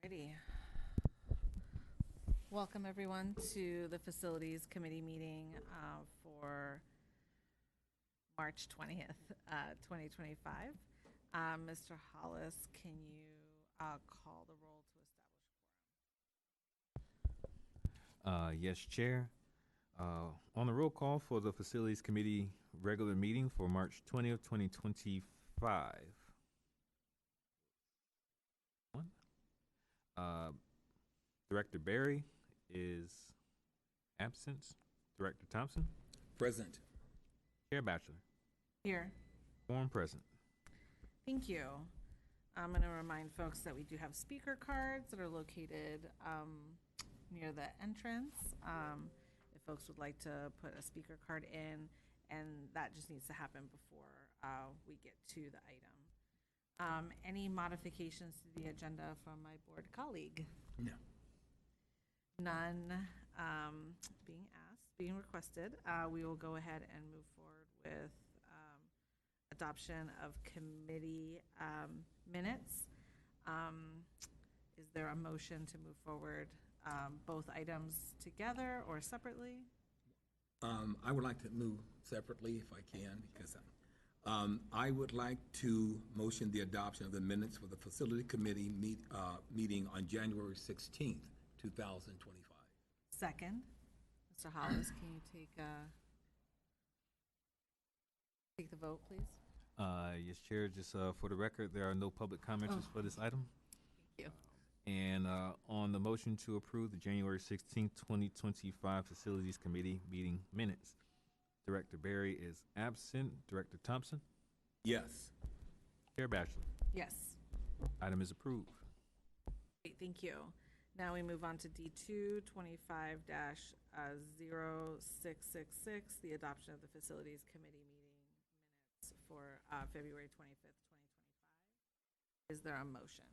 Alrighty. Welcome everyone to the Facilities Committee meeting for March 20th, 2025. Mr. Hollis, can you call the roll to establish quorum? Yes, Chair. On the roll call for the Facilities Committee regular meeting for March 20th, 2025. Director Barry is absent. Director Thompson? Present. Chair Batchelor? Here. Quorum present. Thank you. I'm going to remind folks that we do have speaker cards that are located near the entrance. If folks would like to put a speaker card in, and that just needs to happen before we get to the item. Any modifications to the agenda from my board colleague? No. None being requested. We will go ahead and move forward with adoption of committee minutes. Is there a motion to move forward both items together or separately? I would like to move separately if I can, because I would like to motion the adoption of the minutes for the Facility Committee meeting on January 16th, 2025. Second. Mr. Hollis, can you take the vote, please? Yes, Chair. Just for the record, there are no public comments for this item. Thank you. And on the motion to approve the January 16th, 2025 Facilities Committee meeting minutes, Director Barry is absent. Director Thompson? Yes. Chair Batchelor? Yes. Item is approved. Great, thank you. Now we move on to D2, 25-0666, the adoption of the Facilities Committee meeting minutes for February 25th, 2025. Is there a motion?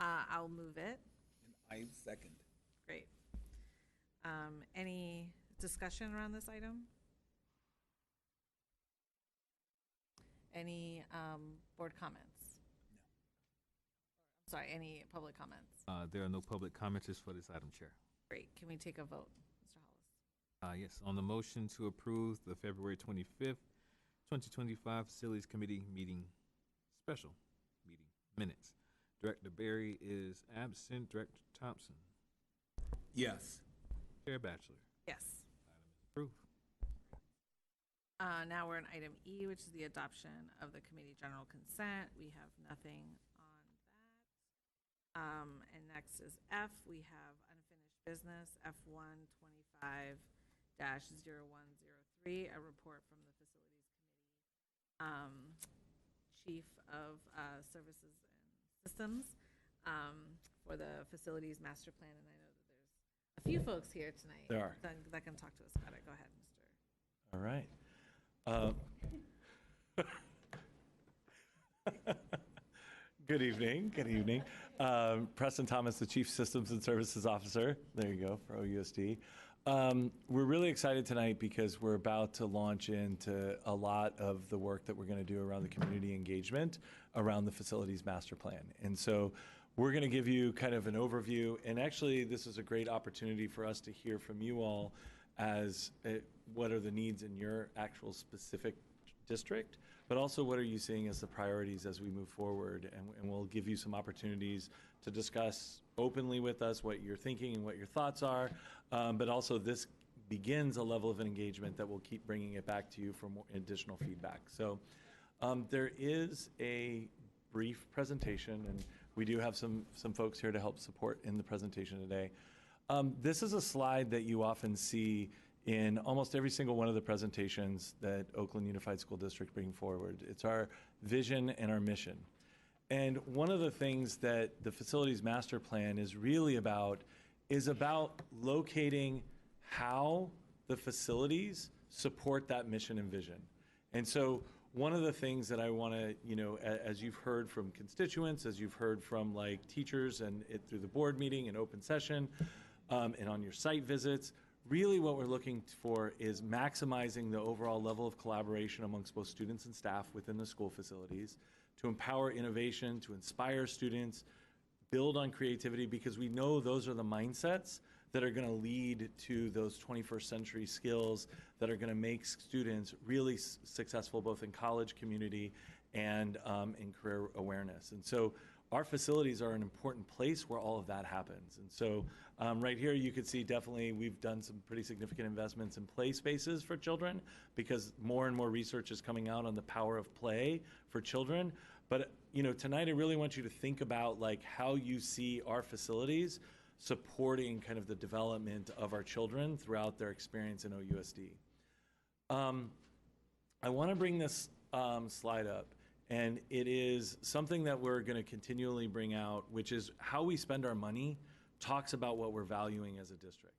I'll move it. And I second. Great. Any discussion around this item? Any board comments? Sorry, any public comments? There are no public commenters for this item, Chair. Great. Can we take a vote, Mr. Hollis? Yes, on the motion to approve the February 25th, 2025 Facilities Committee meeting, special meeting minutes. Director Barry is absent. Director Thompson? Yes. Chair Batchelor? Yes. Item is approved. Now we're in item E, which is the adoption of the committee general consent. We have nothing on that. And next is F. We have unfinished business, F1 25-0103, a report from the Facilities Committee Chief of Services and Systems for the Facilities Master Plan. And I know that there's a few folks here tonight There are. that can talk to us about it. Go ahead, Mr. All right. Good evening. Good evening. Preston Thomas, the Chief Systems and Services Officer. There you go, for OUSD. We're really excited tonight because we're about to launch into a lot of the work that we're going to do around the community engagement around the Facilities Master Plan. And so we're going to give you kind of an overview. And actually, this is a great opportunity for us to hear from you all as what are the needs in your actual specific district, but also what are you seeing as the priorities as we move forward. And we'll give you some opportunities to discuss openly with us what you're thinking and what your thoughts are. But also this begins a level of engagement that will keep bringing it back to you for more additional feedback. So there is a brief presentation, and we do have some folks here to help support in the presentation today. This is a slide that you often see in almost every single one of the presentations that Oakland Unified School District bring forward. It's our vision and our mission. And one of the things that the Facilities Master Plan is really about is about locating how the facilities support that mission and vision. And so one of the things that I want to, as you've heard from constituents, as you've heard from like teachers and through the board meeting and open session, and on your site visits, really what we're looking for is maximizing the overall level of collaboration amongst both students and staff within the school facilities, to empower innovation, to inspire students, build on creativity, because we know those are the mindsets that are going to lead to those 21st century skills that are going to make students really successful both in college community and in career awareness. And so our facilities are an important place where all of that happens. And so right here you could see definitely we've done some pretty significant investments in play spaces for children, because more and more research is coming out on the power of play for children. But tonight I really want you to think about like how you see our facilities supporting kind of the development of our children throughout their experience in OUSD. I want to bring this slide up, and it is something that we're going to continually bring out, which is how we spend our money talks about what we're valuing as a district.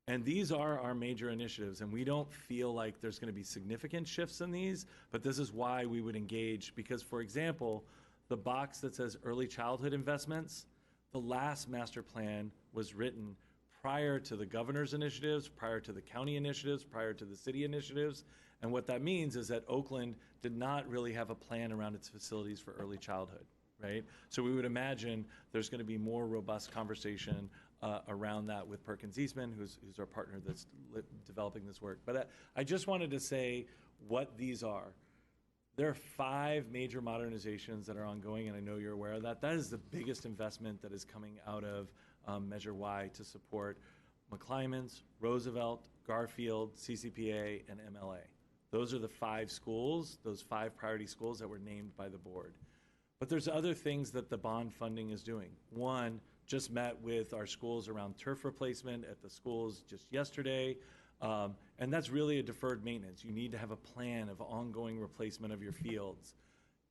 And these are our major initiatives, and we don't feel like there's going to be significant shifts in these, but this is why we would engage, because, for example, the box that says early childhood investments, the last master plan was written prior to the governor's initiatives, prior to the county initiatives, prior to the city initiatives. And what that means is that Oakland did not really have a plan around its facilities for early childhood, right? So we would imagine there's going to be more robust conversation around that with Perkins Eastman, who's our partner that's developing this work. But I just wanted to say what these are. There are 5 major modernizations that are ongoing, and I know you're aware of that. That is the biggest investment that is coming out of Measure Y to support McClymonds, Roosevelt, Garfield, CCPA, and MLA. Those are the 5 schools, those 5 priority schools that were named by the board. But there's other things that the bond funding is doing. One, just met with our schools around turf replacement at the schools just yesterday. And that's really a deferred maintenance. You need to have a plan of ongoing replacement of your fields.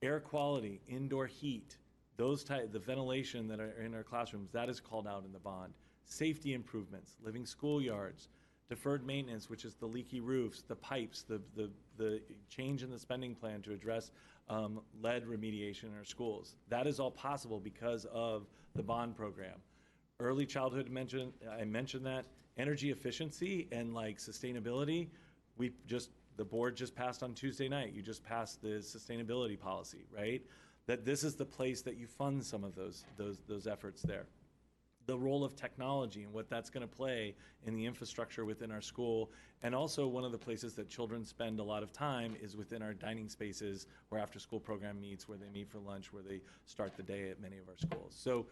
Air quality, indoor heat, the ventilation that are in our classrooms, that is called out in the bond. Safety improvements, living schoolyards, deferred maintenance, which is the leaky roofs, the pipes, the change in the spending plan to address lead remediation in our schools. That is all possible because of the bond program. Early childhood, I mentioned that. Energy efficiency and like sustainability, the board just passed on Tuesday night. You just passed the sustainability policy, right? That this is the place that you fund some of those efforts there. The role of technology and what that's going to play in the infrastructure within our school. And also one of the places that children spend a lot of time is within our dining spaces where after school program meets, where they meet for lunch, where they start the day at many of our schools. So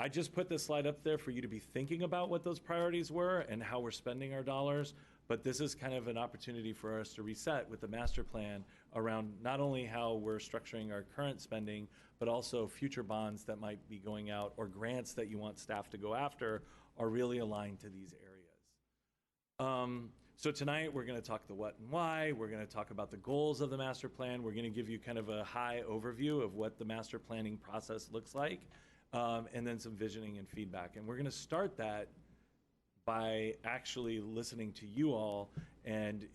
I just put this slide up there for you to be thinking about what those priorities were and how we're spending our dollars. But this is kind of an opportunity for us to reset with the master plan around not only how we're structuring our current spending, but also future bonds that might be going out or grants that you want staff to go after are really aligned to these areas. So tonight we're going to talk the what and why. We're going to talk about the goals of the master plan. We're going to give you kind of a high overview of what the master planning process looks like. And then some visioning and feedback. And we're going to start that by actually listening to you all and,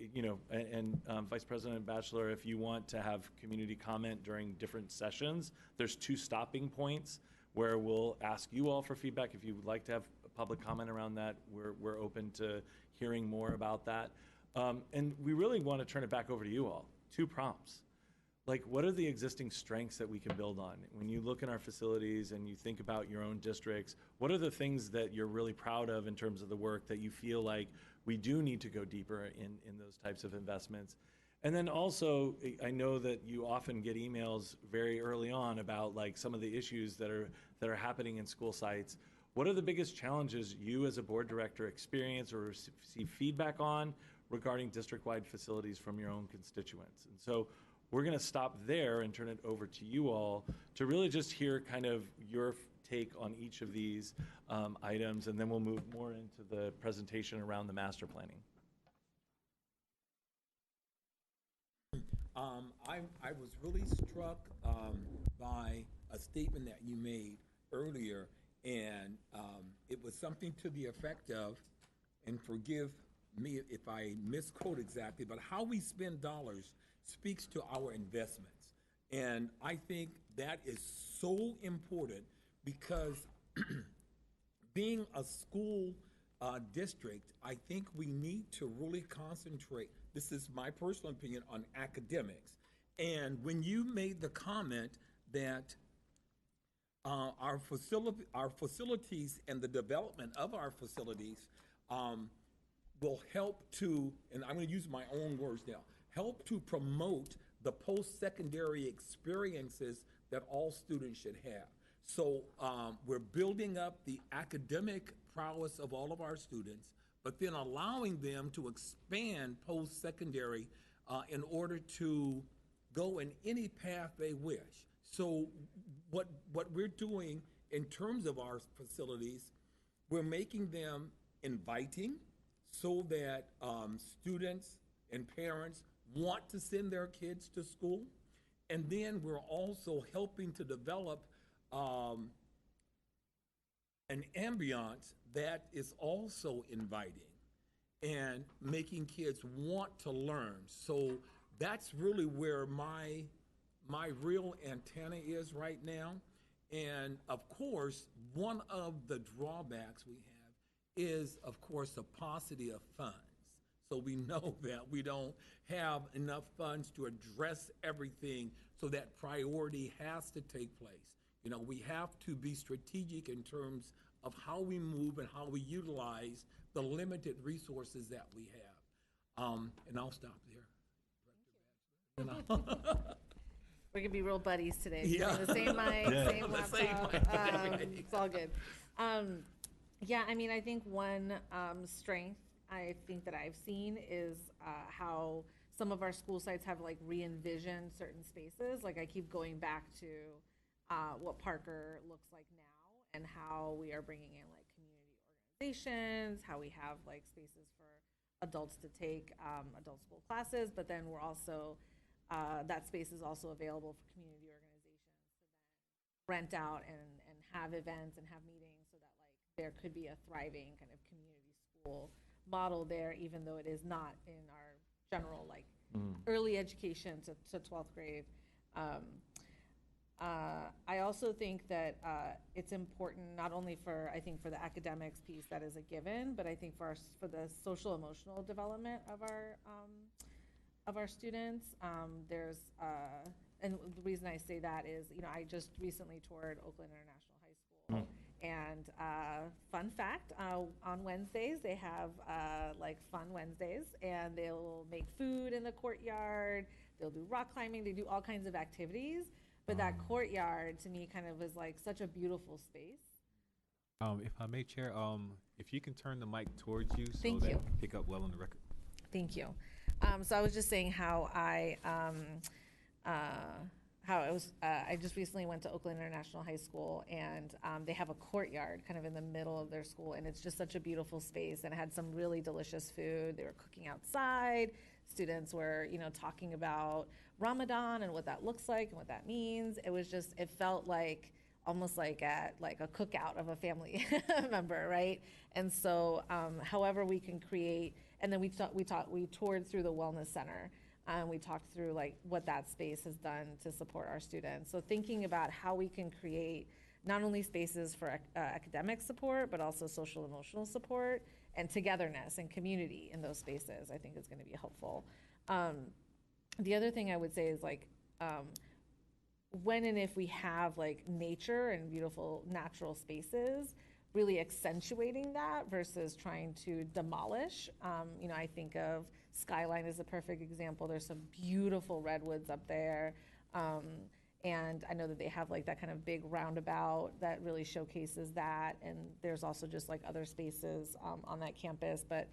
Vice President Batchelor, if you want to have community comment during different sessions, there's 2 stopping points where we'll ask you all for feedback. If you would like to have public comment around that, we're open to hearing more about that. And we really want to turn it back over to you all. 2 prompts. Like, what are the existing strengths that we can build on? When you look in our facilities and you think about your own districts, what are the things that you're really proud of in terms of the work that you feel like we do need to go deeper in those types of investments? And then also, I know that you often get emails very early on about like some of the issues that are happening in school sites. What are the biggest challenges you as a board director experience or receive feedback on regarding district-wide facilities from your own constituents? And so we're going to stop there and turn it over to you all to really just hear kind of your take on each of these items, and then we'll move more into the presentation around the master planning. I was really struck by a statement that you made earlier, and it was something to the effect of, and forgive me if I misquote exactly, but how we spend dollars speaks to our investments. And I think that is so important because being a school district, I think we need to really concentrate, this is my personal opinion, on academics. And when you made the comment that our facilities and the development of our facilities will help to, and I'm going to use my own words now, help to promote the post-secondary experiences that all students should have. So we're building up the academic prowess of all of our students, but then allowing them to expand post-secondary in order to go in any path they wish. So what we're doing in terms of our facilities, we're making them inviting so that students and parents want to send their kids to school. And then we're also helping to develop an ambiance that is also inviting and making kids want to learn. So that's really where my real antenna is right now. And of course, one of the drawbacks we have is, of course, the paucity of funds. So we know that we don't have enough funds to address everything, so that priority has to take place. You know, we have to be strategic in terms of how we move and how we utilize the limited resources that we have. And I'll stop there. We're gonna be real buddies today. Yeah. The same mic, same The laptop. same mic. It's all good. Yeah, I mean, I think one strength I think that I've seen is how some of our school sites have like re-envisioned certain spaces. Like I keep going back to what Parker looks like now, and how we are bringing in like community organizations, how we have like spaces for adults to take adult school classes, but then we're also that space is also available for community organizations to then rent out and have events and have meetings, so that like there could be a thriving kind of community school model there, even though it is not in our general like early education to 12th grade. I also think that it's important not only for, I think, for the academics piece that is a given, but I think for the social emotional development of our students. There's and the reason I say that is, you know, I just recently toured Oakland International High School, and fun fact, on Wednesdays they have like fun Wednesdays, and they'll make food in the courtyard. They'll do rock climbing. They do all kinds of activities. But that courtyard, to me, kind of was like such a beautiful space. If I may, Chair, if you can turn the mic towards you so Thank that you. you can pick up well on the record. Thank you. So I was just saying how I just recently went to Oakland International High School, and they have a courtyard kind of in the middle of their school, and it's just such a beautiful space, and it had some really delicious food. They were cooking outside. Students were, you know, talking about Ramadan and what that looks like and what that means. It was just, it felt like almost like at like a cookout of a family member, right? And so, however we can create, and then we toured through the wellness center. We talked through like what that space has done to support our students. So thinking about how we can create not only spaces for academic support, but also social emotional support and togetherness and community in those spaces, I think is going to be helpful. The other thing I would say is like, when and if we have like nature and beautiful natural spaces, really accentuating that versus trying to demolish. You know, I think of Skyline as a perfect example. There's some beautiful redwoods up there. And I know that they have like that kind of big roundabout that really showcases that. And there's also just like other spaces on that campus. But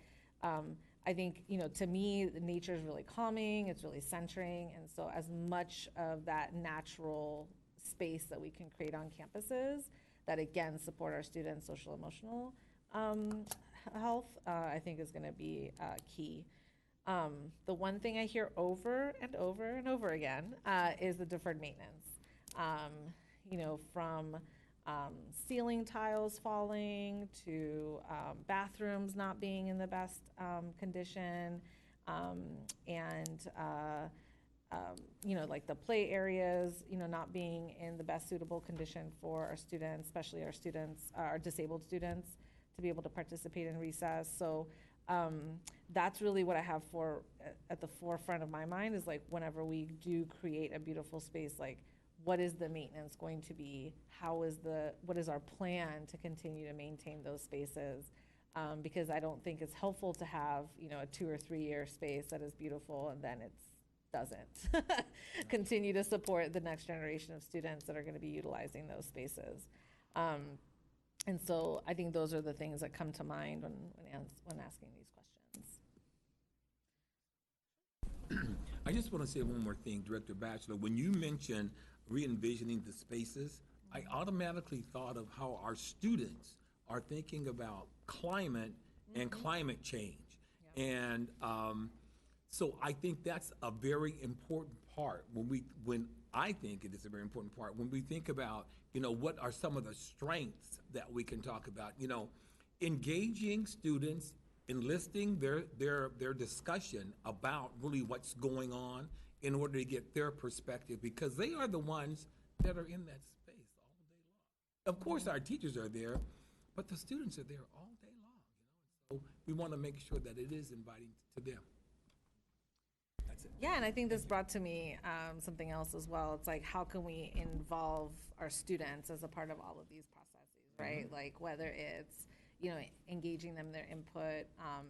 I think, you know, to me, the nature is really calming, it's really centering. And so as much of that natural space that we can create on campuses that again support our students' social emotional health, I think is gonna be key. The one thing I hear over and over and over again is the deferred maintenance. You know, from ceiling tiles falling to bathrooms not being in the best condition, and you know, like the play areas, you know, not being in the best suitable condition for our students, especially our students, our disabled students. to be able to participate in recess. So that's really what I have for at the forefront of my mind, is like, whenever we do create a beautiful space, like, what is the maintenance going to be? What is our plan to continue to maintain those spaces? Because I don't think it's helpful to have, a 2 or 3 year space that is beautiful and then it doesn't continue to support the next generation of students that are going to be utilizing those spaces. And so I think those are the things that come to mind when asking these questions. I just want to say one more thing, Director Batchelor. When you mentioned re-envisioning the spaces, I automatically thought of how our students are thinking about climate and climate change. And so I think that's a very important part when I think it is a very important part when we think about, what are some of the strengths that we can talk about, engaging students, enlisting their discussion about really what's going on in order to get their perspective, because they are the ones that are in that space all day long. Of course, our teachers are there, but the students are there all day long, So we want to make sure that it is inviting to them. That's it. Yeah, and I think this brought to me something else as well. It's like, how can we involve our students as a part of all of these processes, right? Like, whether it's, engaging them, their input.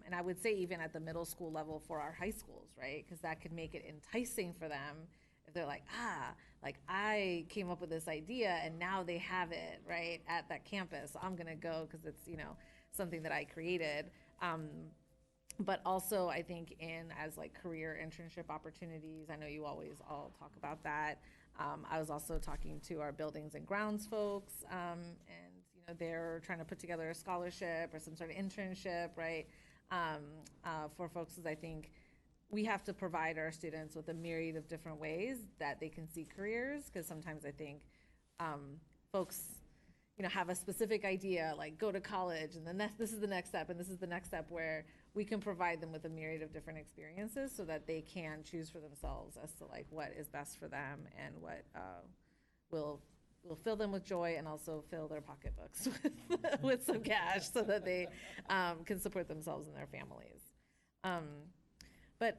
And I would say even at the middle school level for our high schools, right? Because that could make it enticing for them if they're like, like, I came up with this idea and now they have it, right, at that campus. So I'm going to go because it's, something that I created. But also, I think as like career internship opportunities, I know you always all talk about that. I was also talking to our buildings and grounds folks, and they're trying to put together a scholarship or some sort of internship, right? For folks, because I think we have to provide our students with a myriad of different ways that they can see careers, because sometimes I think folks, have a specific idea, like go to college, and then this is the next step, and this is the next step, where we can provide them with a myriad of different experiences so that they can choose for themselves as to like what is best for them and what will fill them with joy and also fill their pocketbooks with some cash so that they can support themselves and their families. But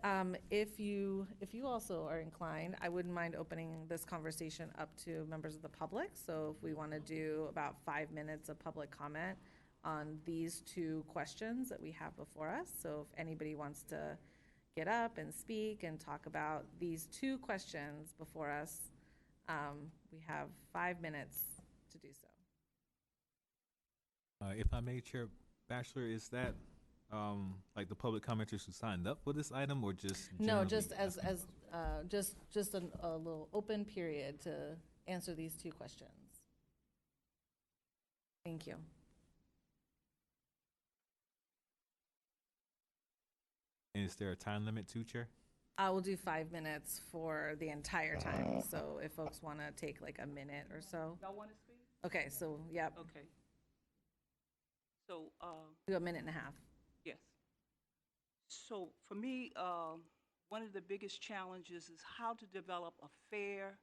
if you also are inclined, I wouldn't mind opening this conversation up to members of the public. So if we want to do about 5 minutes of public comment on these 2 questions that we have before us. So if anybody wants to get up and speak and talk about these 2 questions before us, we have 5 minutes to do so. If I may, Chair Bachelor, is that like the public commenters who signed up for this item, or just No, just generally just a little open period to answer these 2 questions. Thank you. And is there a time limit too, Chair? I will do 5 minutes for the entire time. So if folks want to take like a minute or so. Y'all want to speak? Okay, so, yep, Okay. So, do a minute and a half. yes. So for me, one of the biggest challenges is how to develop a fair,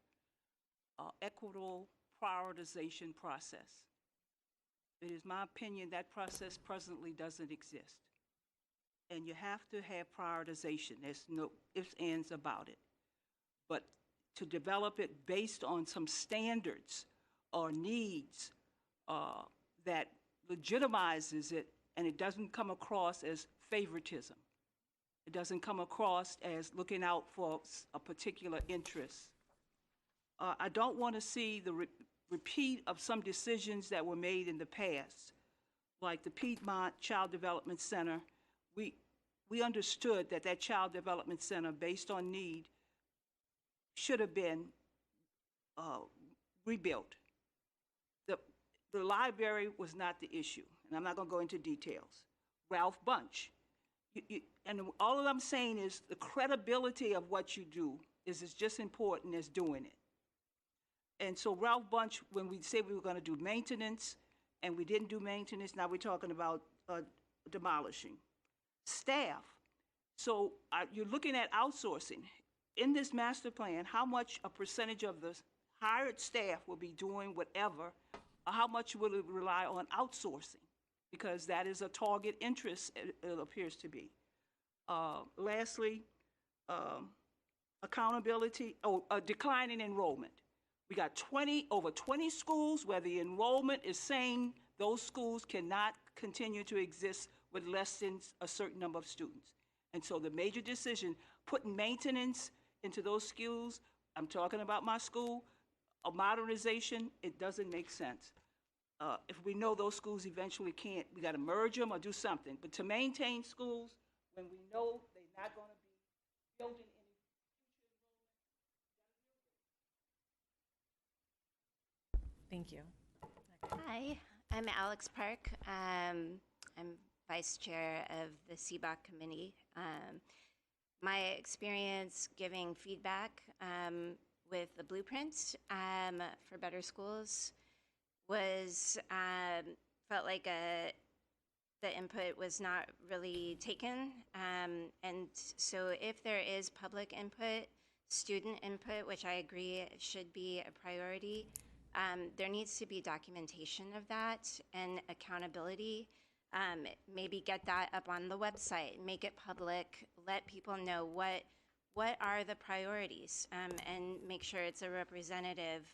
equitable prioritization process. It is my opinion that process presently doesn't exist. And you have to have prioritization. There's no ifs, ands about it. But to develop it based on some standards or needs that legitimizes it, and it doesn't come across as favoritism. It doesn't come across as looking out for a particular interest. I don't want to see the repeat of some decisions that were made in the past, like the Piedmont Child Development Center. We understood that Child Development Center, based on need, should have been rebuilt. The library was not the issue, and I'm not going to go into details. Ralph Bunche. And all I'm saying is the credibility of what you do is just important as doing it. And so Ralph Bunche, when we said we were going to do maintenance, and we didn't do maintenance, now we're talking about demolishing. Staff. So you're looking at outsourcing. In this master plan, how much a percentage of the hired staff will be doing whatever, or how much will it rely on outsourcing? because that is a target interest, it appears to be. Lastly, accountability, a decline in enrollment. We got over 20 schools where the enrollment is saying those schools cannot continue to exist with less than a certain number of students. And so the major decision, putting maintenance into those schools, I'm talking about my school, a modernization, it doesn't make sense. If we know those schools eventually can't, we got to merge them or do something. But to maintain schools when we know they're not going to be building any. Thank you. Hi, I'm Alex Park. I'm vice chair of the CBOC committee. My experience giving feedback with the blueprints for Better Schools was felt like the input was not really taken. And so if there is public input, student input, which I agree should be a priority, there needs to be documentation of that and accountability. Maybe get that up on the website, make it public, let people know what are the priorities, and make sure it's a representative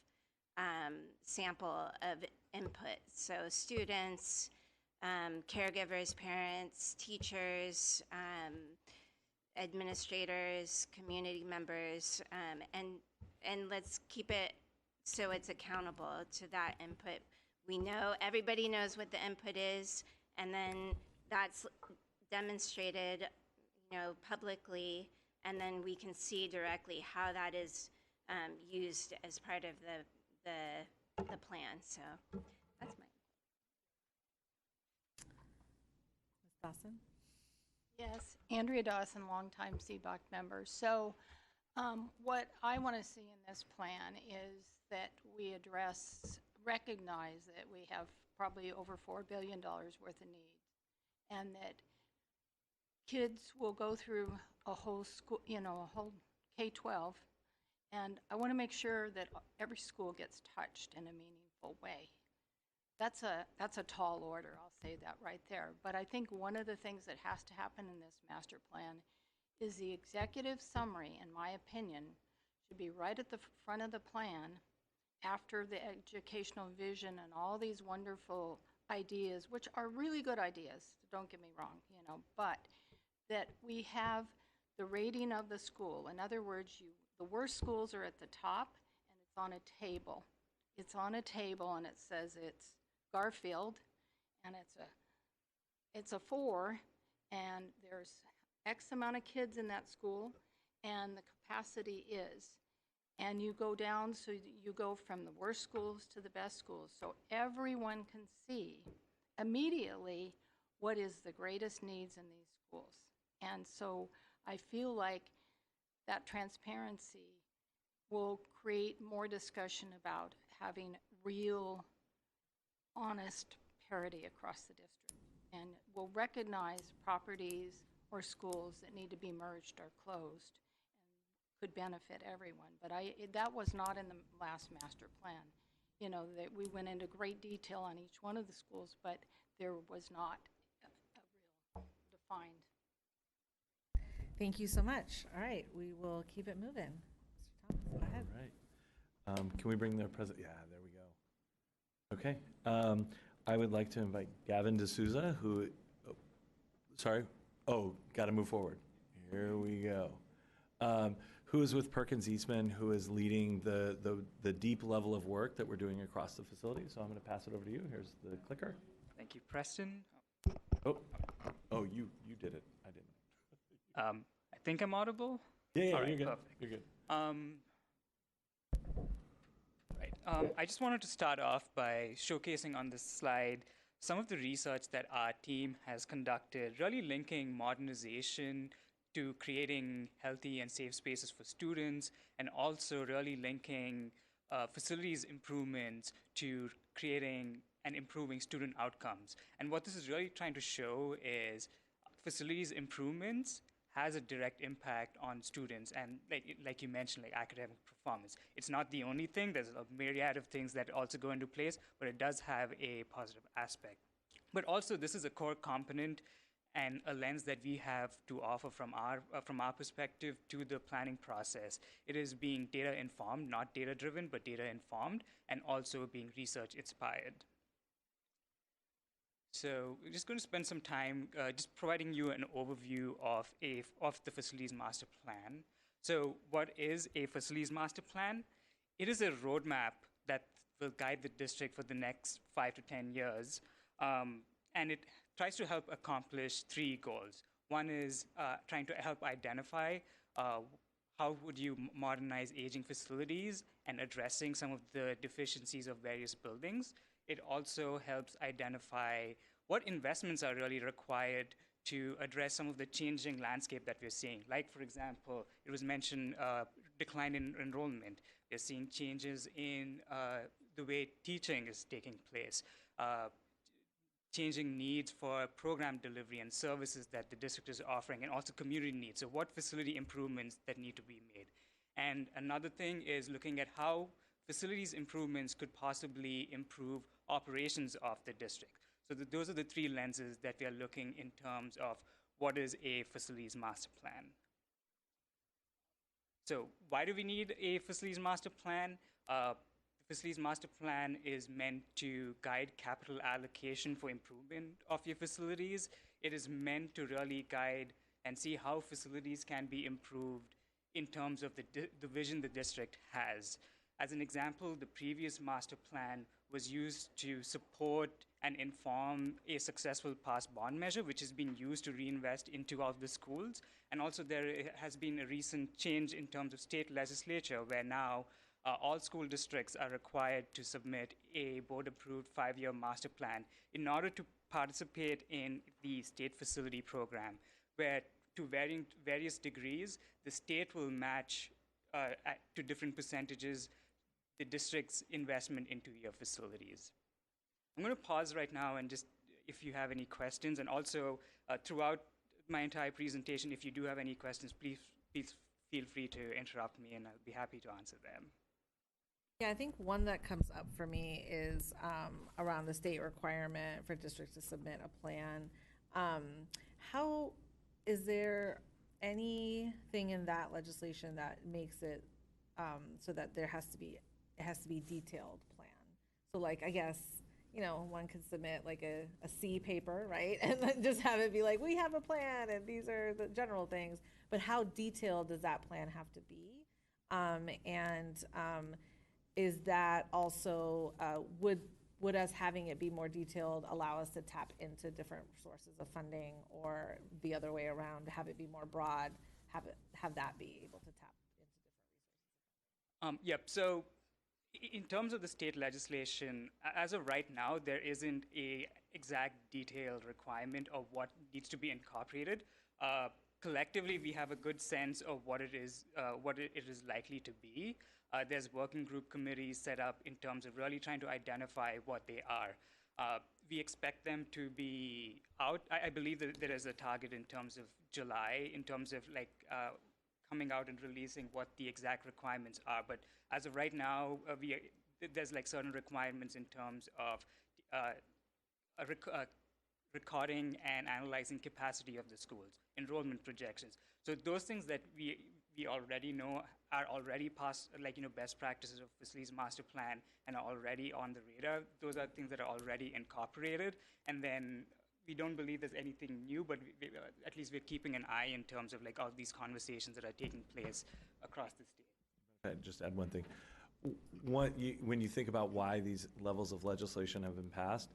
sample of input. So students, caregivers, parents, teachers, administrators, community members, and let's keep it so it's accountable to that input. We know, everybody knows what the input is, and then that's demonstrated, publicly, and then we can see directly how that is used as part of the plan. So that's my. Ms. Dawson? Yes, Andrea Dawson, longtime CBOC member. So what I want to see in this plan is that we recognize that we have probably over $4 billion worth of needs, and that kids will go through a whole school, a whole K-12, and I want to make sure that every school gets touched in a meaningful way. That's a tall order, I'll say that right there. But I think one of the things that has to happen in this master plan is the executive summary, in my opinion, should be right at the front of the plan after the educational vision and all these wonderful ideas, which are really good ideas, don't get me wrong, but that we have the rating of the school. In other words, the worst schools are at the top, and it's on a table. It's on a table, and it says it's Garfield, and it's a 4, and there's X amount of kids in that school, and the capacity is. And you go down, so you go from the worst schools to the best schools, so everyone can see immediately what is the greatest needs in these schools. And so I feel like that transparency will create more discussion about having real, honest parity across the district, and will recognize properties or schools that need to be merged or closed and could benefit everyone. But that was not in the last master plan. That we went into great detail on each one of the schools, but there was not a real defined. Thank you so much. All right, we will keep it moving. Mr. Thomas, go ahead. All right. Can we bring the president? Yeah, there we go. Okay. I would like to invite Gavin D'Souza, who, got to move forward. Here we go. Who is with Perkins Eastman, who is leading the deep level of work that we're doing across the facility. So I'm going to pass it over to you. Here's the clicker. Thank you, Preston. Oh, you did it. I didn't. I think I'm audible. Yeah, All right, you're good. perfect. You're good. I just wanted to start off by showcasing on this slide some of the research that our team has conducted, really linking modernization to creating healthy and safe spaces for students, and also really linking facilities improvements to creating and improving student outcomes. And what this is really trying to show is facilities improvements has a direct impact on students, and like you mentioned, like academic performance. It's not the only thing. There's a myriad of things that also go into place, but it does have a positive aspect. But also, this is a core component and a lens that we have to offer from our perspective to the planning process. It is being data informed, not data driven, but data informed, and also being research inspired. So we're just going to spend some time just providing you an overview of the facilities master plan. So what is a facilities master plan? It is a roadmap that will guide the district for the next 5 to 10 years. And it tries to help accomplish 3 goals. One is trying to help identify how would you modernize aging facilities and addressing some of the deficiencies of various buildings. It also helps identify what investments are really required to address some of the changing landscape that we're seeing. Like, for example, it was mentioned decline in enrollment. We're seeing changes in the way teaching is taking place, changing needs for program delivery and services that the district is offering, and also community needs. So what facility improvements that need to be made? And another thing is looking at how facilities improvements could possibly improve operations of the district. So those are the 3 lenses that we are looking in terms of what is a facilities master plan. So why do we need a facilities master plan? The facilities master plan is meant to guide capital allocation for improvement of your facilities. It is meant to really guide and see how facilities can be improved in terms of the vision the district has. As an example, the previous master plan was used to support and inform a successful past bond measure, which is being used to reinvest into all of the schools. And also there has been a recent change in terms of state legislature, where now all school districts are required to submit a board-approved 5-year master plan in order to participate in the state facility program, where to various degrees, the state will match to different percentages the district's investment into your facilities. I'm going to pause right now and just, if you have any questions, and also throughout my entire presentation, if you do have any questions, please feel free to interrupt me and I'll be happy to answer them. Yeah, I think one that comes up for me is around the state requirement for districts to submit a plan. How is there anything in that legislation that makes it so that it has to be detailed plan? So like, I guess, you know, one could submit like a C paper, right? And then just have it be like, we have a plan and these are the general things, but how detailed does that plan have to be? Is that also, would us having it be more detailed allow us to tap into different sources of funding, or the other way around, have it be more broad, have that be able to tap into different resources? Yep, so in terms of the state legislation, as of right now, there isn't a exact detailed requirement of what needs to be incorporated. Collectively, we have a good sense of what it is likely to be. There's working group committees set up in terms of really trying to identify what they are. We expect them to be out. I believe that there is a target in terms of July, in terms of like coming out and releasing what the exact requirements are. But as of right now, there's like certain requirements in terms of recording and analyzing capacity of the schools, enrollment projections. So those things that we already know are already past, like, you know, best practices of facilities master plan and are already on the radar. Those are things that are already incorporated. And then we don't believe there's anything new, but at least we're keeping an eye in terms of like all these conversations that are taking place across the state. I'd just add one thing. When you think about why these levels of legislation have been passed,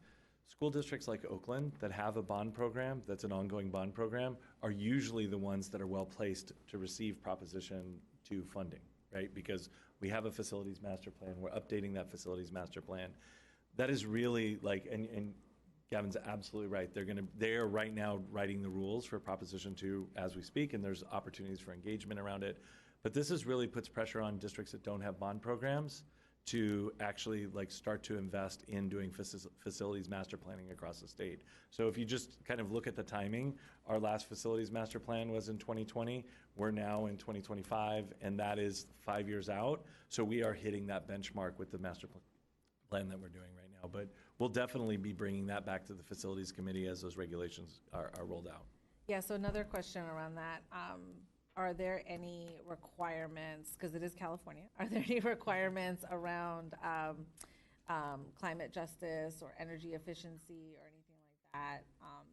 school districts like Oakland that have a bond program, that's an ongoing bond program, are usually the ones that are well placed to receive Proposition 2 funding, right? Because we have a facilities master plan, we're updating that facilities master plan. That is really like, and Gavin's absolutely right. They are right now writing the rules for Proposition 2 as we speak, and there's opportunities for engagement around it. But this really puts pressure on districts that don't have bond programs to actually like start to invest in doing facilities master planning across the state. So if you just kind of look at the timing, our last facilities master plan was in 2020. We're now in 2025, and that is 5 years out. So we are hitting that benchmark with the master plan that we're doing right now. But we'll definitely be bringing that back to the Facilities Committee as those regulations are rolled out. Yeah, so another question around that. Are there any requirements, because it is California, are there any requirements around climate justice or energy efficiency or anything like that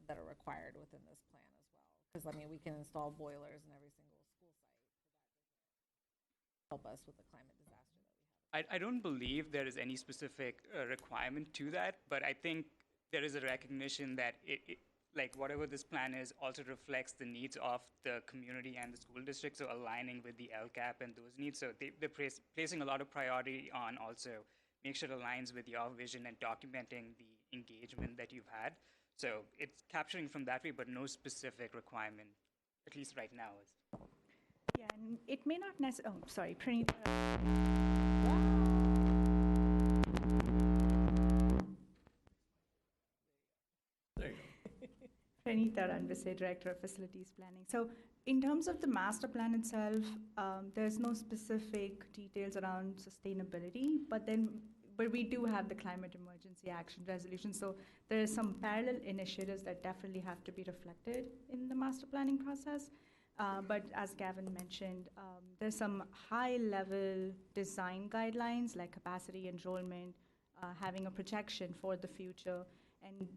that are required within this plan as well? Because, I mean, we can install boilers in every single school site, so that doesn't help us with the climate disaster that we have. I don't believe there is any specific requirement to that, but I think there is a recognition that like whatever this plan is also reflects the needs of the community and the school district, so aligning with the LCAP and those needs. So they're placing a lot of priority on also make sure it aligns with your vision and documenting the engagement that you've had. So it's capturing from that way, but no specific requirement, at least right now. Yeah, and it may not necessarily, oh, sorry, Pranita. There you go. Pranita Ranvise, Director of Facilities Planning. So in terms of the master plan itself, there's no specific details around sustainability, but we do have the Climate Emergency Action Resolution. So there are some parallel initiatives that definitely have to be reflected in the master planning process. But as Gavin mentioned, there's some high-level design guidelines like capacity, enrollment, having a projection for the future, and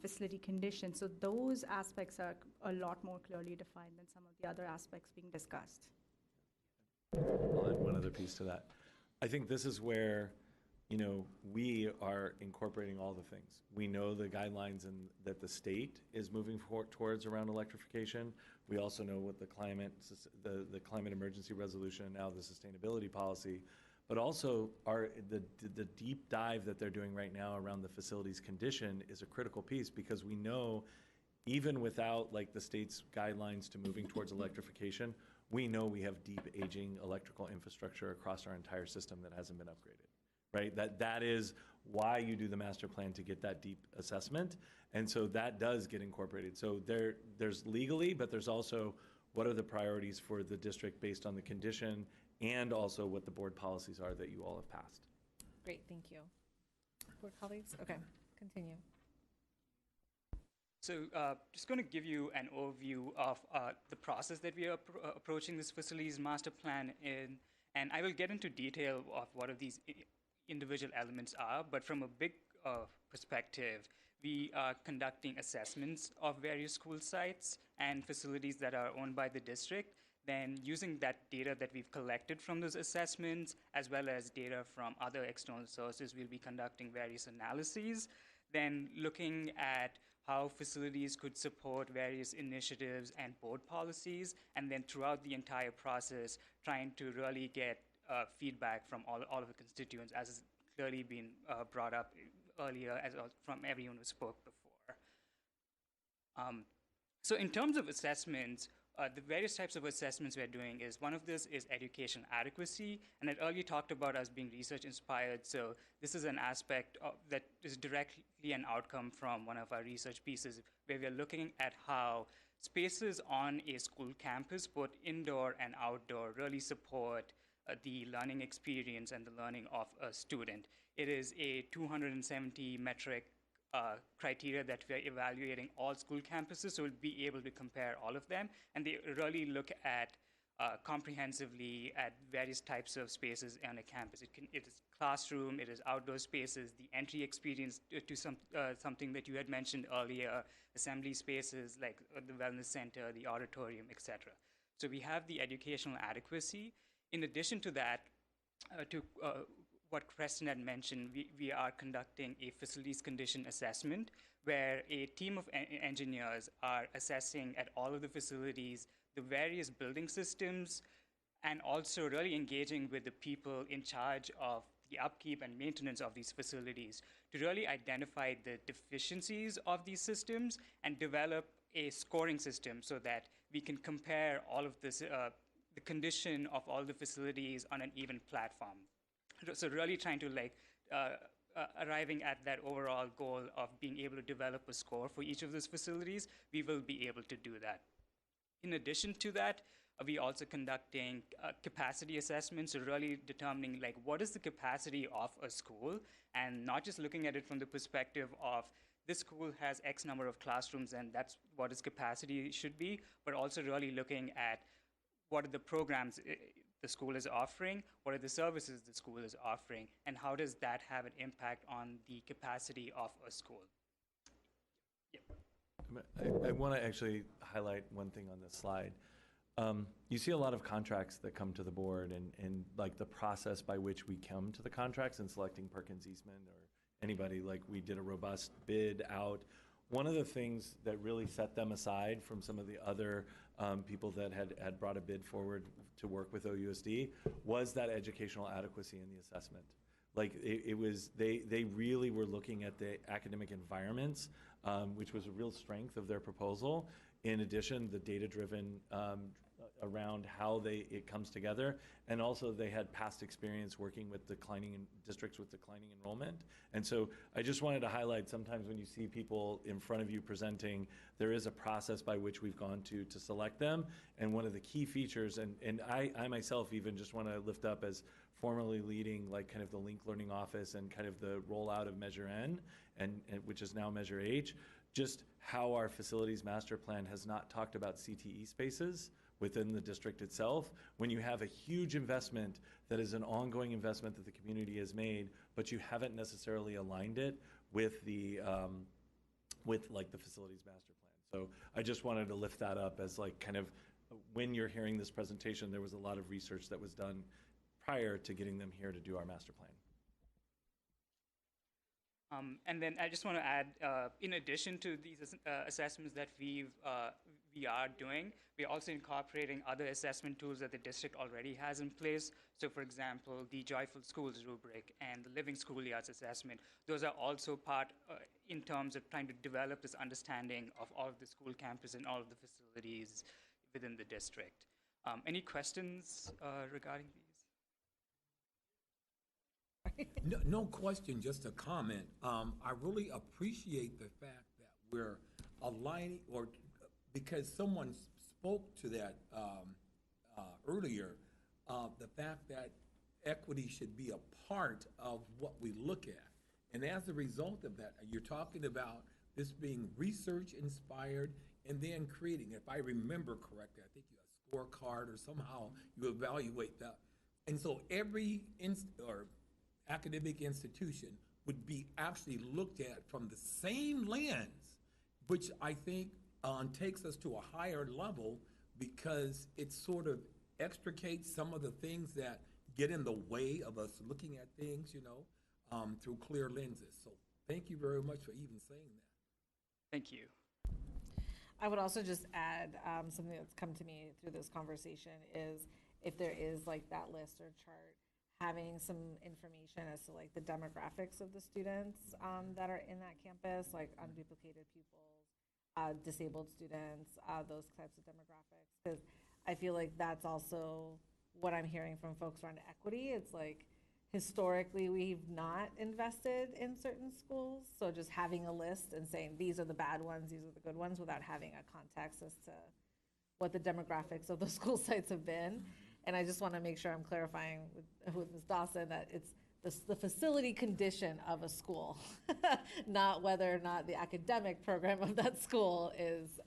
facility conditions. So those aspects are a lot more clearly defined than some of the other aspects being discussed. I'll add one other piece to that. I think this is where, we are incorporating all the things. We know the guidelines and that the state is moving towards around electrification. We also know what the climate emergency resolution, and now the sustainability policy, but also the deep dive that they're doing right now around the facilities condition is a critical piece, because we know even without like the state's guidelines to moving towards electrification, we know we have deep aging electrical infrastructure across our entire system that hasn't been upgraded, right? That is why you do the master plan, to get that deep assessment. And so that does get incorporated. So there's legally, but there's also what are the priorities for the district based on the condition, and also what the board policies are that you all have passed. Great, thank you. Board colleagues, okay, continue. So just going to give you an overview of the process that we are approaching this facilities master plan in, and I will get into detail of what of these individual elements are, but from a big perspective, we are conducting assessments of various school sites and facilities that are owned by the district. Then using that data that we've collected from those assessments, as well as data from other external sources, we'll be conducting various analyses. Then looking at how facilities could support various initiatives and board policies, and then throughout the entire process, trying to really get feedback from all of the constituents, as has clearly been brought up earlier from everyone who spoke before. So in terms of assessments, the various types of assessments we're doing is, one of this is education adequacy, and I earlier talked about us being research inspired, so this is an aspect that is directly an outcome from one of our research pieces, where we're looking at how spaces on a school campus, both indoor and outdoor, really support the learning experience and the learning of a student. It is a 270 metric criteria that we're evaluating all school campuses, so we'll be able to compare all of them, and they really look at comprehensively at various types of spaces on a campus. It is classroom, it is outdoor spaces, the entry experience to something that you had mentioned earlier, assembly spaces like the wellness center, the auditorium, etc. So we have the educational adequacy. In addition to that, what Preston had mentioned, we are conducting a facilities condition assessment, where a team of engineers are assessing at all of the facilities the various building systems, and also really engaging with the people in charge of the upkeep and maintenance of these facilities to really identify the deficiencies of these systems and develop a scoring system so that we can compare all of this, the condition of all the facilities on an even platform. So really trying to arriving at that overall goal of being able to develop a score for each of those facilities, we will be able to do that. In addition to that, we also conducting capacity assessments, so really determining like what is the capacity of a school, and not just looking at it from the perspective of this school has X number of classrooms and that's what its capacity should be, but also really looking at what are the programs the school is offering, what are the services the school is offering, and how does that have an impact on the capacity of a school. I want to actually highlight one thing on this slide. You see a lot of contracts that come to the board, and like the process by which we come to the contracts and selecting Perkins Eastman or anybody, like we did a robust bid out. One of the things that really set them aside from some of the other people that had brought a bid forward to work with OUSD was that educational adequacy in the assessment. Like it was, they really were looking at the academic environments, which was a real strength of their proposal. In addition, the data-driven around how it comes together, and also they had past experience working with districts with declining enrollment. And so I just wanted to highlight, sometimes when you see people in front of you presenting, there is a process by which we've gone to select them. And one of the key features, and I myself even just want to lift up as formerly leading like kind of the Link Learning Office and kind of the rollout of Measure N, and which is now Measure H, just how our facilities master plan has not talked about CTE spaces within the district itself. When you have a huge investment that is an ongoing investment that the community has made, but you haven't necessarily aligned it with the with like the facilities master plan. So I just wanted to lift that up as like kind of, when you're hearing this presentation, there was a lot of research that was done prior to getting them here to do our master plan. And then I just want to add, in addition to these assessments that we are doing, we're also incorporating other assessment tools that the district already has in place. So for example, the Joyful Schools rubric and the Living Schoolyards assessment, those are also part in terms of trying to develop this understanding of all of the school campus and all of the facilities within the district. Any questions regarding these? No question, just a comment. I really appreciate the fact that we're aligning, or because someone spoke to that earlier, the fact that equity should be a part of what we look at. And as a result of that, you're talking about this being research inspired and then creating, if I remember correctly, I think you have a scorecard or somehow you evaluate that. And so every academic institution would be actually looked at from the same lens, which I think takes us to a higher level, because it sort of extricates some of the things that get in the way of us looking at things, through clear lenses. So thank you very much for even saying that. Thank you. I would also just add something that's come to me through this conversation is, if there is like that list or chart, having some information as to like the demographics of the students that are in that campus, like unduplicated pupils, disabled students, those types of demographics. Because I feel like that's also what I'm hearing from folks around equity. It's like, historically, we've not invested in certain schools. So just having a list and saying, these are the bad ones, these are the good ones, without having a context as to what the demographics of those school sites have been. And I just want to make sure I'm clarifying with Ms. Dawson that it's the facility condition of a school, not whether or not the academic program of that school is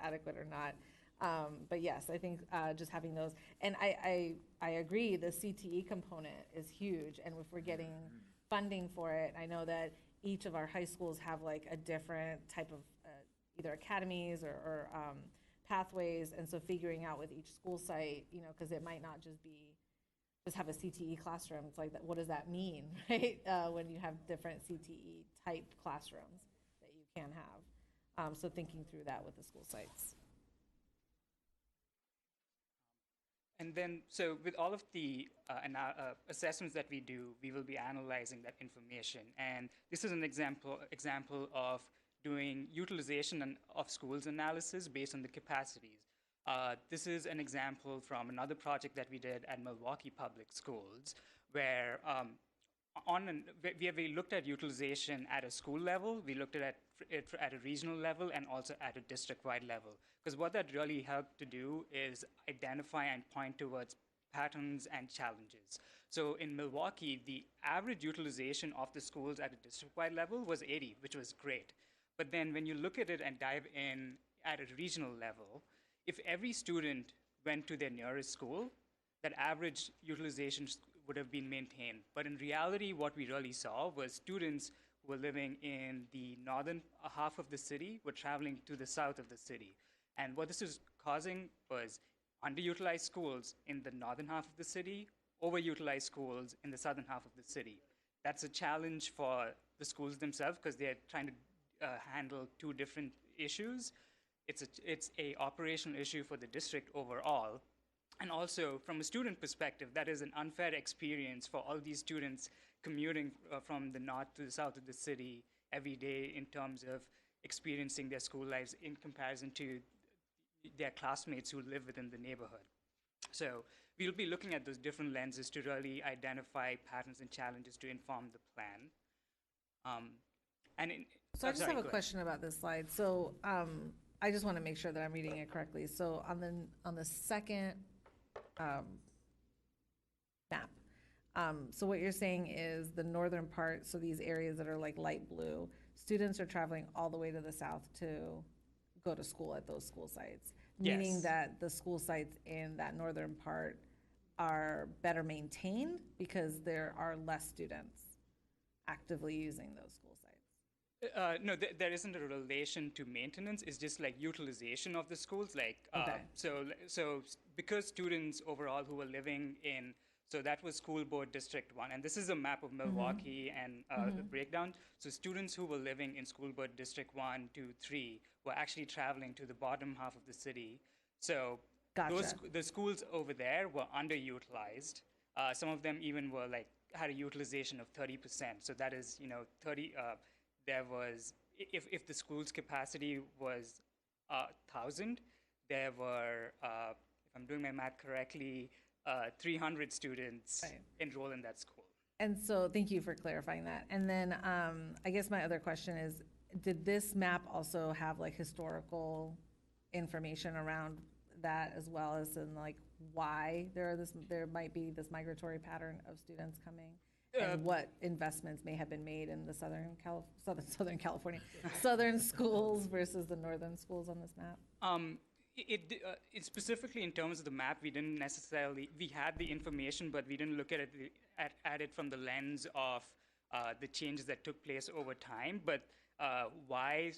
adequate or not. But yes, I think just having those, and I agree, the CTE component is huge. And if we're getting funding for it, I know that each of our high schools have like a different type of either academies or pathways, and so figuring out with each school site, because it might not just have a CTE classroom. It's like, what does that mean, right? When you have different CTE type classrooms that you can have. So thinking through that with the school sites. And then, so with all of the assessments that we do, we will be analyzing that information. And this is an example of doing utilization of schools analysis based on the capacities. This is an example from another project that we did at Milwaukee Public Schools, where we looked at utilization at a school level, we looked at it at a regional level, and also at a district-wide level. Because what that really helped to do is identify and point towards patterns and challenges. So in Milwaukee, the average utilization of the schools at a district-wide level was 80, which was great. But then when you look at it and dive in at a regional level, if every student went to their nearest school, that average utilization would have been maintained. But in reality, what we really saw was students who were living in the northern half of the city were traveling to the south of the city. And what this was causing was underutilized schools in the northern half of the city, overutilized schools in the southern half of the city. That's a challenge for the schools themselves because they're trying to handle two different issues. It's a operational issue for the district overall. And also, from a student perspective, that is an unfair experience for all these students commuting from the north to the south of the city every day in terms of experiencing their school lives in comparison to their classmates who live within the neighborhood. So we'll be looking at those different lenses to really identify patterns and challenges to inform the plan. So I just have a question about this slide. So I just want to make sure that I'm reading it correctly. So on the second map, so what you're saying is the northern part, so these areas that are like light blue, students are traveling all the way to the south to go to school at those school sites. Meaning Yes. that the school sites in that northern part are better maintained because there are less students actively using those school sites. No, there isn't a relation to maintenance. It's just like utilization of the schools. Like, Okay. So because students overall who were living in, so that was School Board District 1, and this is a map of Milwaukee and the breakdown. So students who were living in School Board District 1, 2, 3 were actually traveling to the bottom half of the city. So Gotcha. the schools over there were underutilized. Some of them even were like had a utilization of 30%. So that is, 30. There was, if the school's capacity was 1,000, there were, if I'm doing my math correctly, 300 students Right. enroll in that school. And so, thank you for clarifying that. And then, I guess my other question is, did this map also have like historical information around that as well as in like why there might be this migratory pattern of students coming? And what investments may have been made in the Southern California, southern schools versus the northern schools on this map? It specifically in terms of the map, we didn't necessarily, we had the information, but we didn't look at it from the lens of the changes that took place over time. But why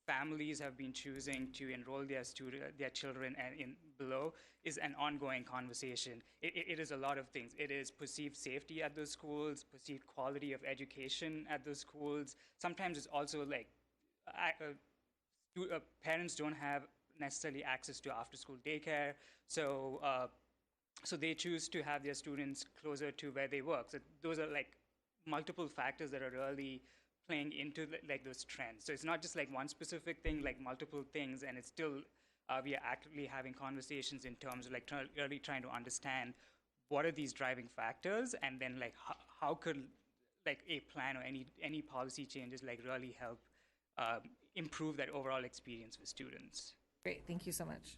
families have been choosing to enroll their children in below is an ongoing conversation. It is a lot of things. It is perceived safety at those schools, perceived quality of education at those schools. Sometimes it's also like parents don't have necessarily access to after-school daycare, so they choose to have their students closer to where they work. So those are like multiple factors that are really playing into like those trends. So it's not just like one specific thing, like multiple things, and it's still we are actively having conversations in terms of like really trying to understand what are these driving factors, and then like how could like a plan or any policy changes like really help improve that overall experience for students. Great, thank you so much.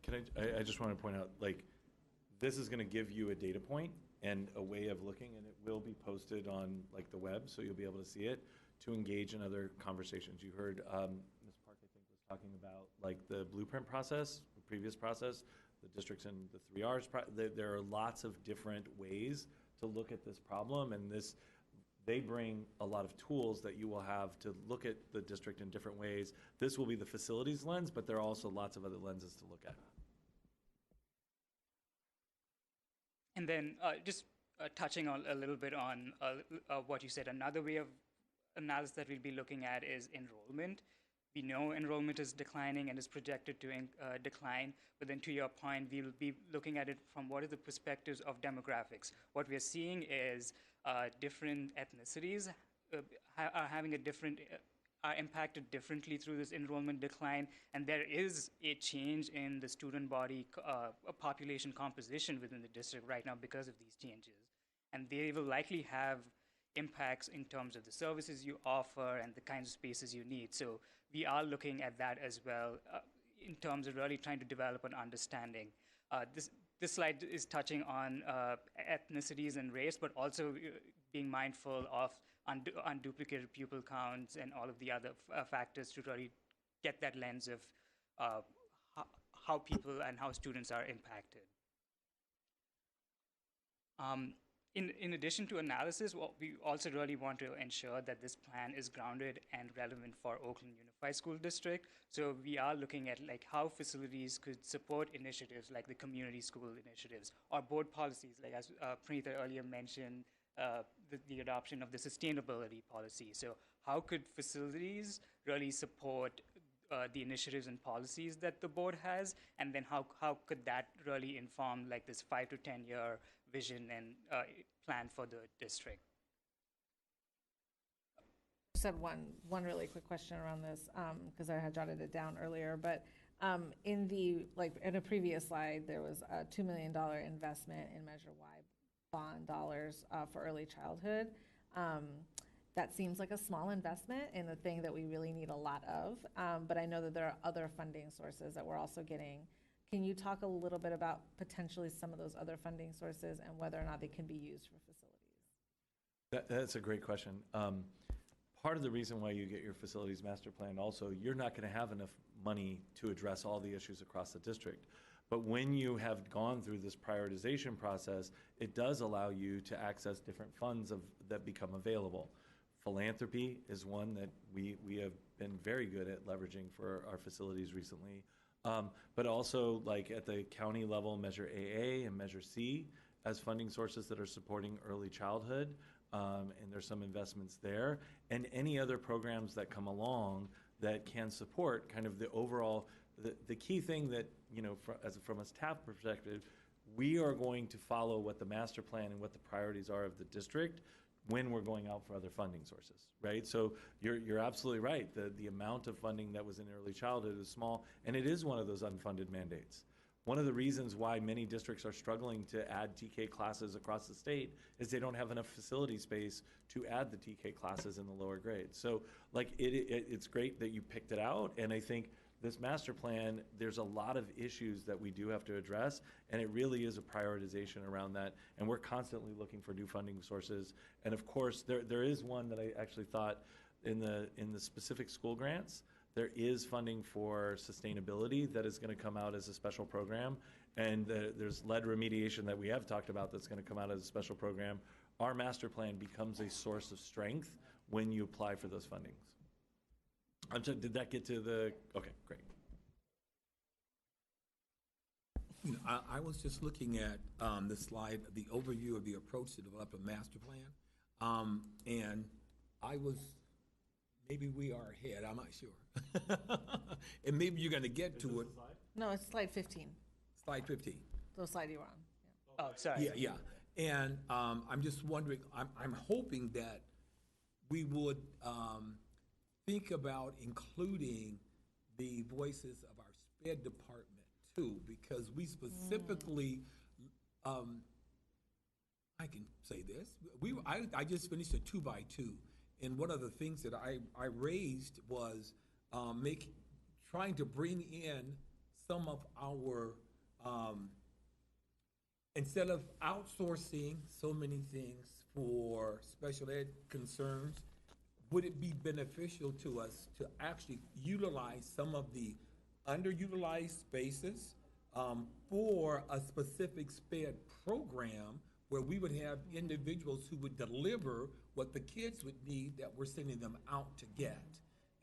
Can I just want to point out, like, this is going to give you a data point and a way of looking, and it will be posted on like the web, so you'll be able to see it to engage in other conversations. You heard Ms. Park, I think, was talking about like the blueprint process, the previous process, the districts and the 3 Rs. There are lots of different ways to look at this problem, and they bring a lot of tools that you will have to look at the district in different ways. This will be the facilities lens, but there are also lots of other lenses to look at. And then just touching on a little bit on what you said, another way of analysis that we'll be looking at is enrollment. We know enrollment is declining and is projected to decline, but then to your point, we will be looking at it from what are the perspectives of demographics. What we are seeing is different ethnicities are having a different are impacted differently through this enrollment decline, and there is a change in the student body population composition within the district right now because of these changes. And they will likely have impacts in terms of the services you offer and the kinds of spaces you need. So we are looking at that as well in terms of really trying to develop an understanding. This slide is touching on ethnicities and race, but also being mindful of unduplicated pupil counts and all of the other factors to really get that lens of how people and how students are impacted. In addition to analysis, we also really want to ensure that this plan is grounded and relevant for Oakland Unified School District. So we are looking at like how facilities could support initiatives like the community school initiatives or board policies, like as Pranita earlier mentioned, the adoption of the sustainability policy. So how could facilities really support the initiatives and policies that the board has, and then how could that really inform like this 5 to 10 year vision and plan for the district? Just had one really quick question around this because I had jotted it down earlier, but in a previous slide, there was a $2 million investment in Measure Y bond dollars for early childhood. That seems like a small investment in the thing that we really need a lot of, but I know that there are other funding sources that we're also getting. Can you talk a little bit about potentially some of those other funding sources and whether or not they can be used for facilities? That's a great question. Part of the reason why you get your facilities master plan also, you're not going to have enough money to address all the issues across the district. But when you have gone through this prioritization process, it does allow you to access different funds that become available. Philanthropy is one that we have been very good at leveraging for our facilities recently. But also, like at the county level, Measure AA and Measure C as funding sources that are supporting early childhood, and there's some investments there, and any other programs that come along that can support kind of the overall, the key thing that, you know, from a staff perspective, we are going to follow what the master plan and what the priorities are of the district when we're going out for other funding sources, right? So you're absolutely right. The amount of funding that was in early childhood is small, and it is one of those unfunded mandates. One of the reasons why many districts are struggling to add TK classes across the state is they don't have enough facility space to add the TK classes in the lower grades. So like it's great that you picked it out, and I think this master plan, there's a lot of issues that we do have to address, and it really is a prioritization around that, and we're constantly looking for new funding sources. And of course, there is one that I actually thought in the specific school grants, there is funding for sustainability that is going to come out as a special program, and there's lead remediation that we have talked about that's going to come out as a special program. Our master plan becomes a source of strength when you apply for those fundings. Did that get to the, okay, great. You know, I was just looking at the slide, the overview of the approach to develop a master plan. And I was, maybe we are ahead, I'm not sure. And maybe you're going to get to it. No, it's slide 15. Slide 15. The slide you were on. Yeah. Oh, sorry. Yeah. And I'm just wondering, I'm hoping that we would think about including the voices of our SPED department too, because we specifically, I can say this, I just finished a 2x2, and one of the things that I raised was trying to bring in some of our, instead of outsourcing so many things for special ed concerns, would it be beneficial to us to actually utilize some of the underutilized spaces for a specific SPED program where we would have individuals who would deliver what the kids would need that we're sending them out to get?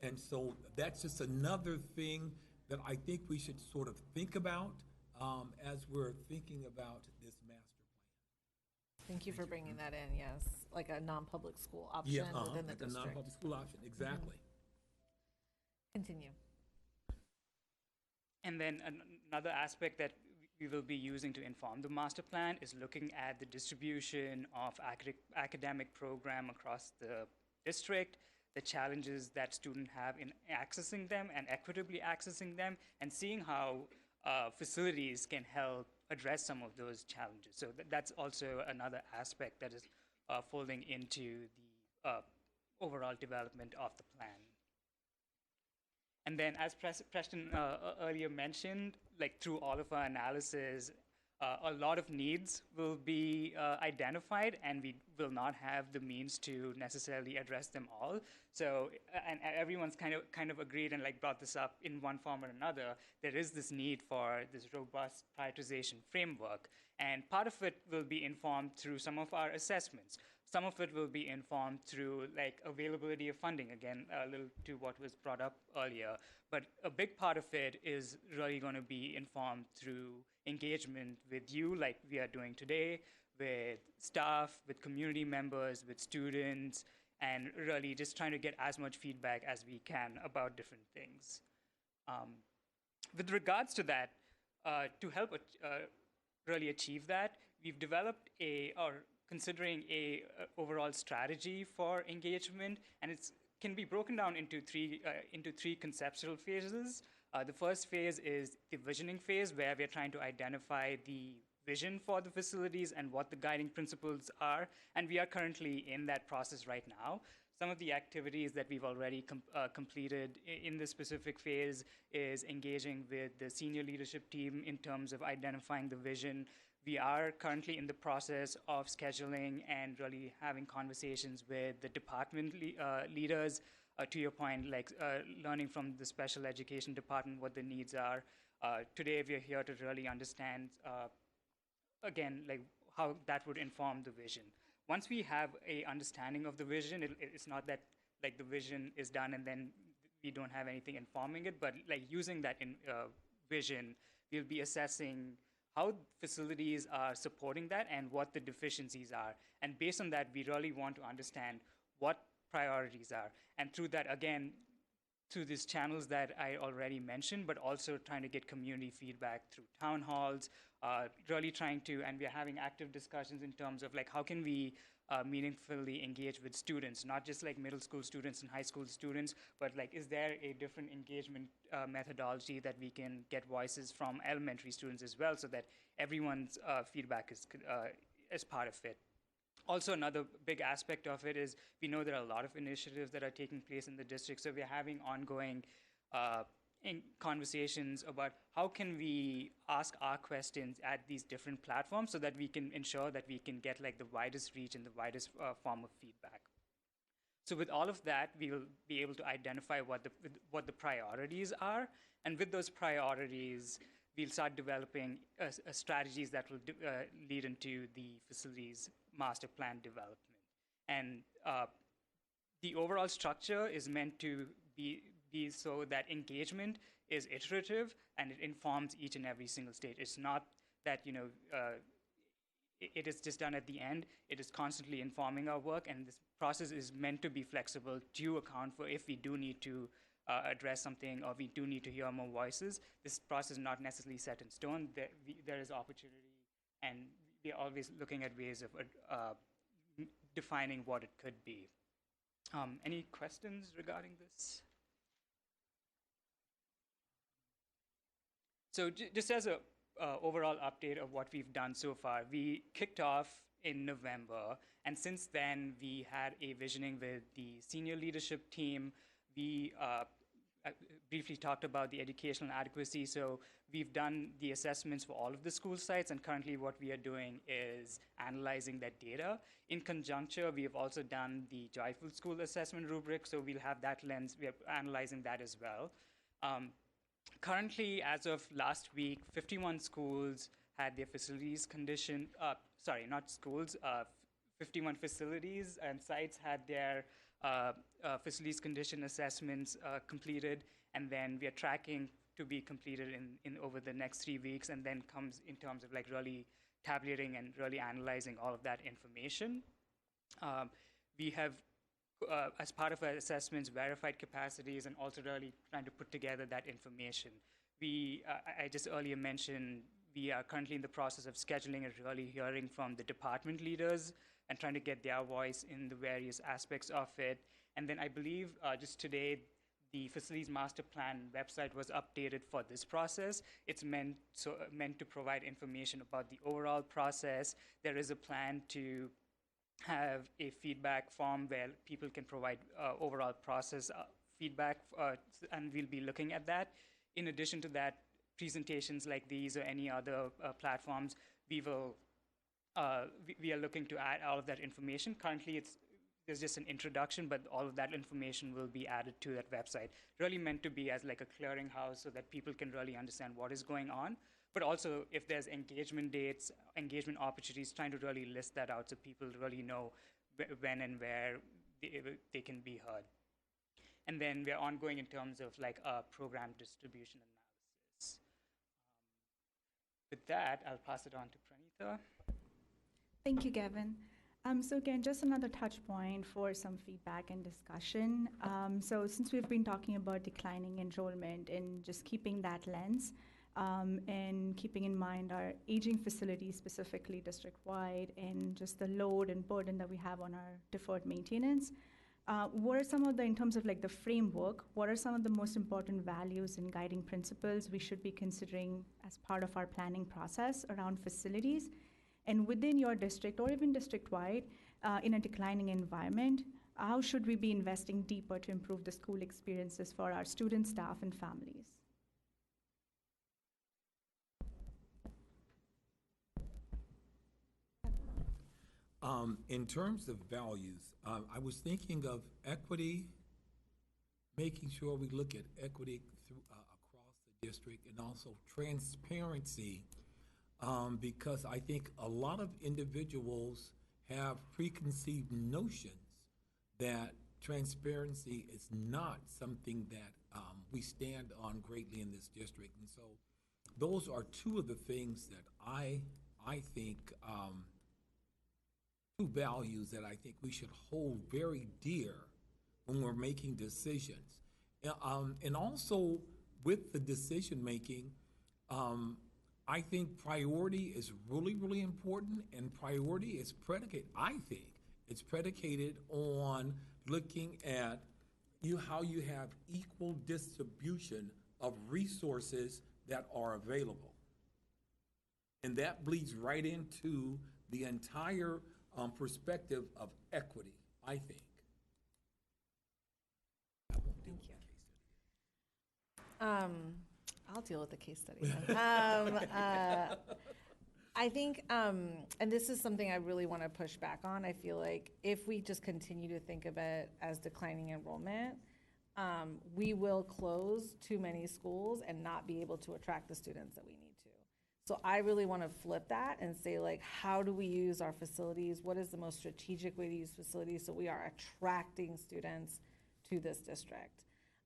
And so that's just another thing that I think we should sort of think about as we're thinking about this master plan. Thank you for bringing that in, yes. Like a non-public school option within the like a district. non-public school option, exactly. Continue. And then another aspect that we will be using to inform the master plan is looking at the distribution of academic program across the district, the challenges that students have in accessing them and equitably accessing them, and seeing how facilities can help address some of those challenges. So that's also another aspect that is folding into the overall development of the plan. And then, as Preston earlier mentioned, like through all of our analysis, a lot of needs will be identified, and we will not have the means to necessarily address them all. So, and everyone's kind of agreed and like brought this up in one form or another. There is this need for this robust prioritization framework, and part of it will be informed through some of our assessments. Some of it will be informed through like availability of funding, again, a little to what was brought up earlier. But a big part of it is really going to be informed through engagement with you, like we are doing today, with staff, with community members, with students, and really just trying to get as much feedback as we can about different things. With regards to that, to help really achieve that, we've developed considering a overall strategy for engagement, and it can be broken down into three conceptual phases. The first phase is the visioning phase, where we're trying to identify the vision for the facilities and what the guiding principles are, and we are currently in that process right now. Some of the activities that we've already completed in this specific phase is engaging with the senior leadership team in terms of identifying the vision. We are currently in the process of scheduling and really having conversations with the department leaders, to your point, like learning from the special education department what the needs are. Today we are here to really understand, again, like how that would inform the vision. Once we have a understanding of the vision, it's not that like the vision is done and then we don't have anything informing it, but like using that vision, we'll be assessing how facilities are supporting that and what the deficiencies are. And based on that, we really want to understand what priorities are. And through that, again, through these channels that I already mentioned, but also trying to get community feedback through town halls, really trying to, and we're having active discussions in terms of like how can we meaningfully engage with students, not just like middle school students and high school students, but like is there a different engagement methodology that we can get voices from elementary students as well, so that everyone's feedback is part of it. Also, another big aspect of it is we know there are a lot of initiatives that are taking place in the district, so we're having ongoing conversations about how can we ask our questions at these different platforms so that we can ensure that we can get like the widest reach and the widest form of feedback. So with all of that, we will be able to identify what the priorities are, and with those priorities, we'll start developing strategies that will lead into the facilities master plan development. And the overall structure is meant to be so that engagement is iterative and it informs each and every single stage. It's not that, you know, it is just done at the end. It is constantly informing our work, and this process is meant to be flexible to account for if we do need to address something or we do need to hear more voices. This process is not necessarily set in stone. There is opportunity, and we are always looking at ways of defining what it could be. Any questions regarding this? So just as a overall update of what we've done so far, we kicked off in November, and since then we had a visioning with the senior leadership team. We briefly talked about the educational adequacy, so we've done the assessments for all of the school sites, and currently what we are doing is analyzing that data. In conjuncture, we have also done the Joyful School Assessment rubric, so we'll have that lens, we are analyzing that as well. Currently, as of last week, 51 schools had their facilities condition, sorry, not schools, 51 facilities and sites had their facilities condition assessments completed, and then we are tracking to be completed in over the next 3 weeks, and then comes in terms of like really tabulating and really analyzing all of that information. We have, as part of our assessments, verified capacities and also really trying to put together that information. I just earlier mentioned we are currently in the process of scheduling and really hearing from the department leaders and trying to get their voice in the various aspects of it. And then I believe just today, the facilities master plan website was updated for this process. It's meant to provide information about the overall process. There is a plan to have a feedback form where people can provide overall process feedback, and we'll be looking at that. In addition to that, presentations like these or any other platforms, we are looking to add all of that information. Currently, there's just an introduction, but all of that information will be added to that website. Really meant to be as like a clearinghouse so that people can really understand what is going on. But also, if there's engagement dates, engagement opportunities, trying to really list that out so people really know when and where they can be heard. And then we're ongoing in terms of like program distribution analysis. With that, I'll pass it on to Pranitha. Thank you, Gavin. So again, just another touch point for some feedback and discussion. So since we've been talking about declining enrollment and just keeping that lens, and keeping in mind our aging facilities, specifically district-wide, and just the load and burden that we have on our deferred maintenance, what are some of the, in terms of like the framework, what are some of the most important values and guiding principles we should be considering as part of our planning process around facilities? And within your district or even district-wide, in a declining environment, how should we be investing deeper to improve the school experiences for our students, staff, and families? In terms of values, I was thinking of equity, making sure we look at equity across the district, and also transparency, because I think a lot of individuals have preconceived notions that transparency is not something that we stand on greatly in this district. And so those are two of the things that I think, two values that I think we should hold very dear when we're making decisions. And also with the decision making, I think priority is really, really important, and priority is predicated, I think, it's predicated on looking at how you have equal distribution of resources that are available. And that bleeds right into the entire perspective of equity, I think. Thank you. I'll deal with the case study. I think, and this is something I really want to push back on. I feel like if we just continue to think of it as declining enrollment, we will close too many schools and not be able to attract the students that we need to. So I really want to flip that and say, like, how do we use our facilities? What is the most strategic way to use facilities so we are attracting students to this district?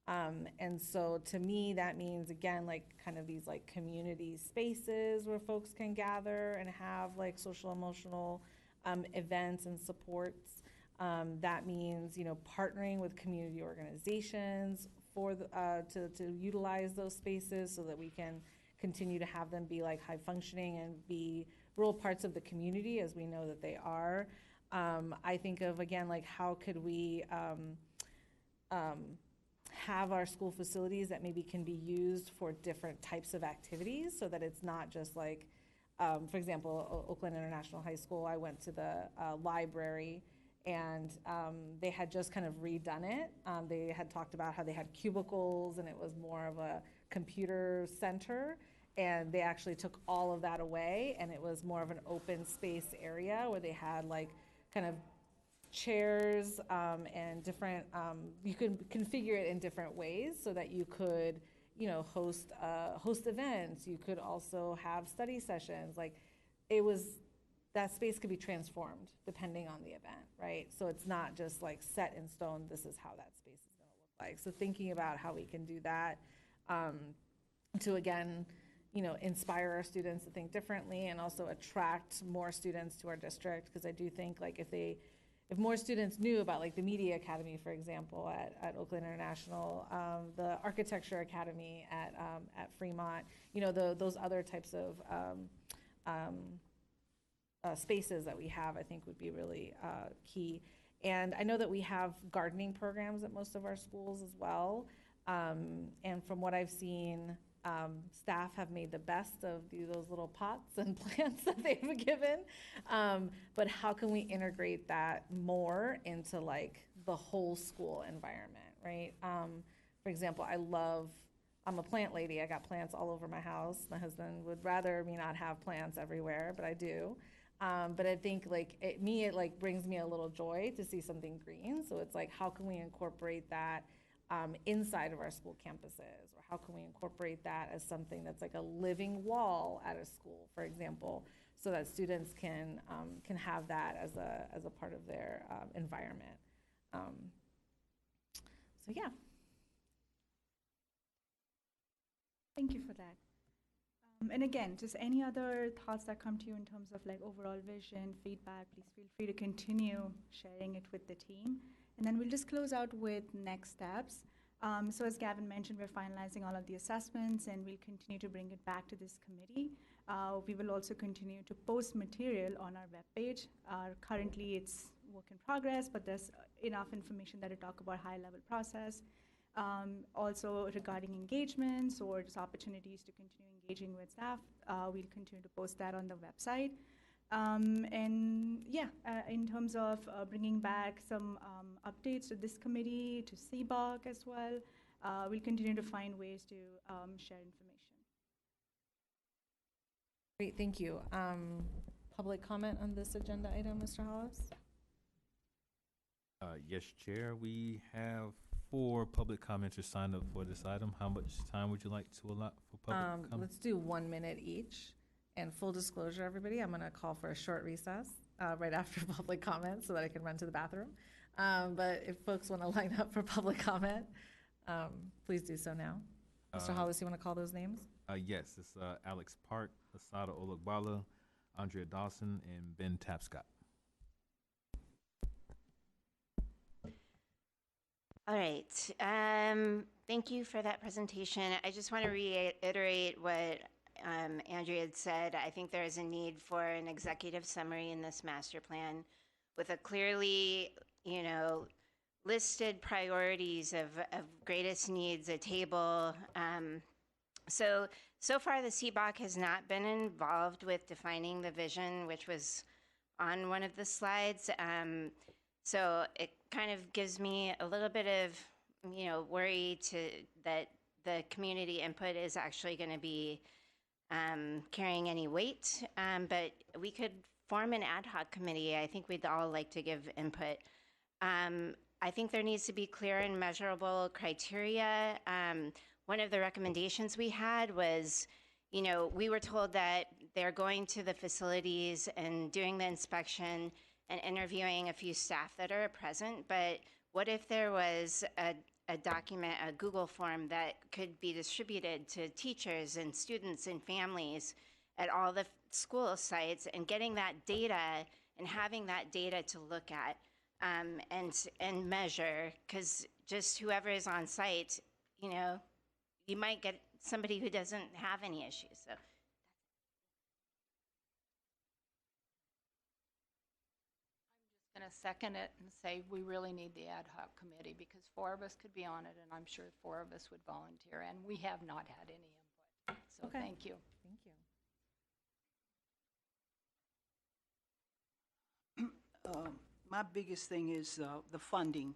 And so to me, that means, again, like kind of these like community spaces where folks can gather and have like social emotional events and supports. That means, you know, partnering with community organizations for the, to utilize those spaces so that we can continue to have them be like high functioning and be rural parts of the community as we know that they are. I think of, again, like how could we have our school facilities that maybe can be used for different types of activities so that it's not just like, for example, Oakland International High School, I went to the library and they had just kind of redone it. They had talked about how they had cubicles and it was more of a computer center, and they actually took all of that away and it was more of an open space area where they had like kind of chairs and different, you could configure it in different ways so that you could, you know, host events. You could also have study sessions. Like it was, that space could be transformed depending on the event, right? So it's not just like set in stone, this is how that space is gonna look like. So thinking about how we can do that to, again, you know, inspire our students to think differently and also attract more students to our district. Because I do think like if more students knew about like the Media Academy, for example, at Oakland International, the Architecture Academy at Fremont, you know, those other types of spaces that we have, I think would be really key. And I know that we have gardening programs at most of our schools as well. And from what I've seen, staff have made the best of those little pots and plants that they've given. But how can we integrate that more into like the whole school environment, right? For example, I'm a plant lady. I got plants all over my house. My husband would rather me not have plants everywhere, but I do. But I think like it like brings me a little joy to see something green. So it's like, how can we incorporate that inside of our school campuses? Or how can we incorporate that as something that's like a living wall at a school, for example, so that students can have that as a part of their environment. So yeah. Thank you for that. And again, just any other thoughts that come to you in terms of like overall vision, feedback, please feel free to continue sharing it with the team. And then we'll just close out with next steps. So as Gavin mentioned, we're finalizing all of the assessments and we'll continue to bring it back to this committee. We will also continue to post material on our webpage. Currently it's work in progress, but there's enough information that to talk about high-level process. Also regarding engagements or just opportunities to continue engaging with staff, we'll continue to post that on the website. And yeah, in terms of bringing back some updates to this committee, to CBOC as well, we'll continue to find ways to share information. Great, thank you. Public comment on this agenda item, Mr. Hollis? Yes, Chair. We have 4 public commenters signed up for this item. How much time would you like to allot for public comment? Let's do 1 minute each. And full disclosure, everybody, I'm going to call for a short recess right after public comment so that I can run to the bathroom. But if folks want to line up for public comment, please do so now. Mr. Hollis, you want to call those names? Yes, it's Alex Park, Asada Olagbala, Andrea Dawson, and Ben Tapscott. All right. Thank you for that presentation. I just want to reiterate what Andrea had said. I think there is a need for an executive summary in this master plan with a clearly, listed priorities of greatest needs, a table. So far the CBOC has not been involved with defining the vision, which was on one of the slides. So it kind of gives me a little bit of, worry that the community input is actually going to be carrying any weight. But we could form an ad hoc committee. I think we'd all like to give input. I think there needs to be clear and measurable criteria. One of the recommendations we had was, we were told that they're going to the facilities and doing the inspection and interviewing a few staff that are present, but what if there was a document, a Google form that could be distributed to teachers and students and families at all the school sites, and getting that data and having that data to look at and measure, because just whoever is on site, you might get somebody who doesn't have any issues. So. Going to second it and say we really need the ad hoc committee because 4 of us could be on it, and I'm sure 4 of us would volunteer, and we have not had any input. So Okay. Thank you. Thank you. My biggest thing is the funding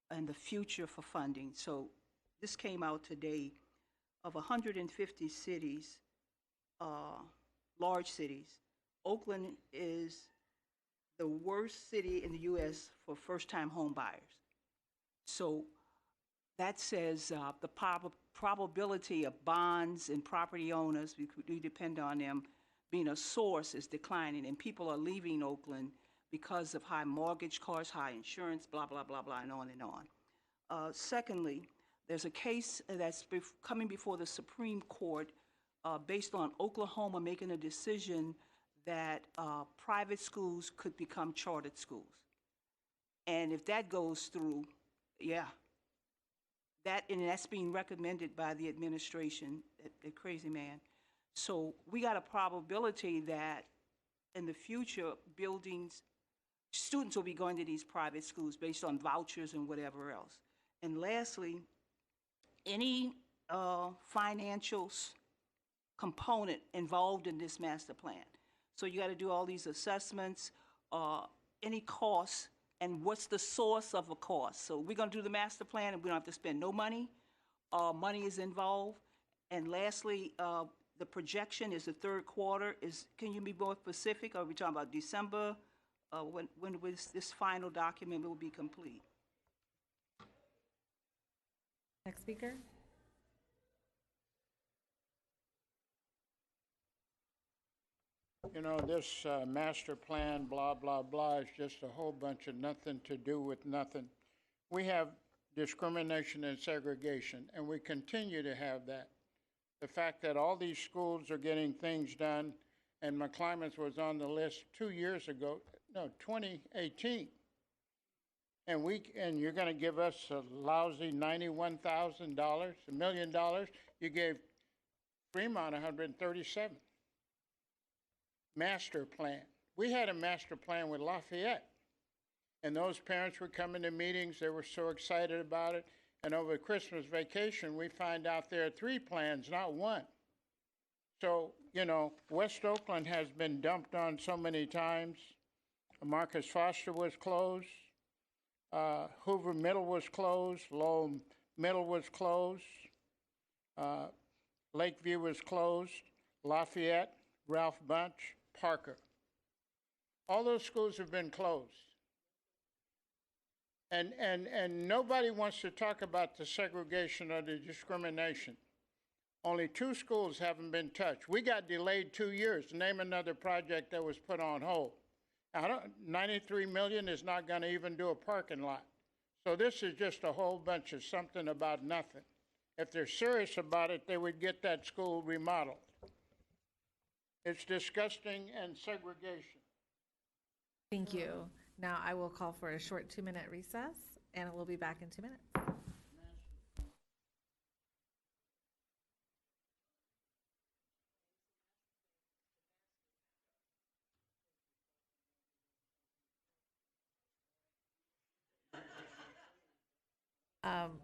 and the future for funding. So this came out today. Of 150 cities, large cities, Oakland is the worst city in the U.S. for first-time home buyers. So that says the probability of bonds and property owners, we depend on them, being a source is declining, and people are leaving Oakland because of high mortgage costs, high insurance, blah, blah, blah, blah, and on and on. Secondly, there's a case that's coming before the Supreme Court based on Oklahoma making a decision that private schools could become chartered schools. And if that goes through, yeah, that's being recommended by the administration, the crazy man. So we got a probability that in the future, buildings students will be going to these private schools based on vouchers and whatever else. And lastly, any financials component involved in this master plan. So you got to do all these assessments, any costs, and what's the source of a cost. So we're going to do the master plan, and we don't have to spend no money. Money is involved. And lastly, the projection is the third quarter. Can you be more specific? Are we talking about December? When was this final document will be complete? Next speaker. You know, this master plan, blah, blah, blah, is just a whole bunch of nothing to do with nothing. We have discrimination and segregation, and we continue to have that. The fact that all these schools are getting things done, and McClymonds was on the list 2 years ago, no, 2018. And you're going to give us a lousy $91,000, $1 million. You gave Fremont 137. Master plan. We had a master plan with Lafayette. And those parents would come into meetings. They were so excited about it. And over Christmas vacation, we find out there are 3 plans, not 1. So, you know, West Oakland has been dumped on so many times. Marcus Foster was closed. Hoover Middle was closed. Lowell Middle was closed. Lakeview was closed. Lafayette, Ralph Bunch, Parker. All those schools have been closed. And nobody wants to talk about the segregation or the discrimination. Only 2 schools haven't been touched. We got delayed 2 years. Name another project that was put on hold. Now, $93 million is not going to even do a parking lot. So this is just a whole bunch of something about nothing. If they're serious about it, they would get that school remodeled. It's disgusting and segregation. Thank you. Now I will call for a short 2-minute recess, and we'll be back in 2 minutes.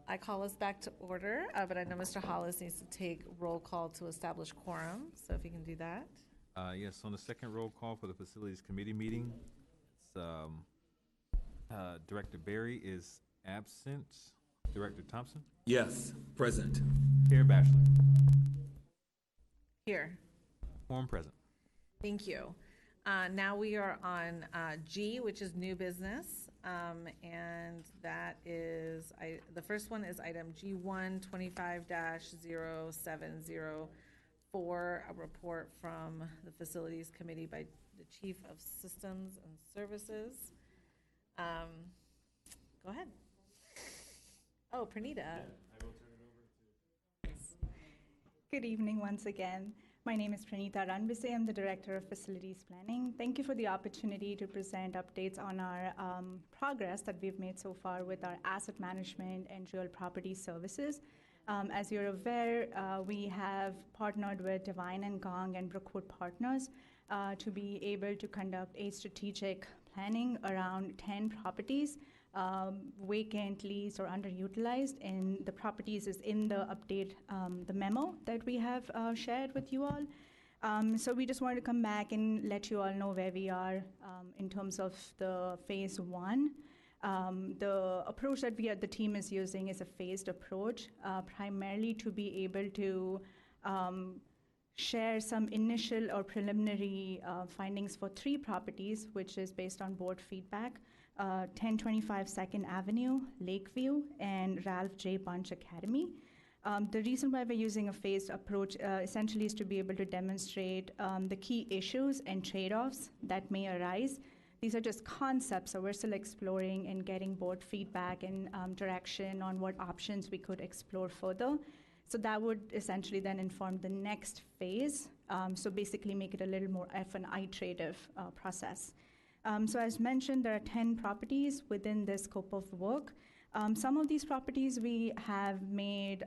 I call us back to order, but I know Mr. Hollis needs to take roll call to establish quorum, so if you can do that. Yes, on the second roll call for the Facilities Committee meeting, it's, Director Barry is absent. Director Thompson? Yes, present. Chair Bachelor? Here. Quorum present. Thank you. Now we are on G, which is new business. And that is, the first one is item G1 25-0704, a report from the Facilities Committee by the Chief of Systems and Services. Go ahead. Oh, Pranita. I will turn it over to. Good evening once again. My name is Pranita Ranbise. I'm the Director of Facilities Planning. Thank you for the opportunity to present updates on our progress that we've made so far with our asset management and real property services. As you're aware, we have partnered with Divine & Gong and Brookwood Partners to be able to conduct a strategic planning around 10 properties, vacant, leased, or underutilized, and the properties is in the update, the memo that we have shared with you all. So we just wanted to come back and let you all know where we are in terms of the phase 1. The approach that the team is using is a phased approach, primarily to be able to share some initial or preliminary findings for 3 properties, which is based on board feedback. 1025 2nd Avenue, Lakeview, and Ralph J. Bunch Academy. The reason why we're using a phased approach essentially is to be able to demonstrate the key issues and trade-offs that may arise. These are just concepts, so we're still exploring and getting board feedback and direction on what options we could explore further. So that would essentially then inform the next phase, so basically make it a little more of an iterative process. So as mentioned, there are 10 properties within this scope of work. Some of these properties we have made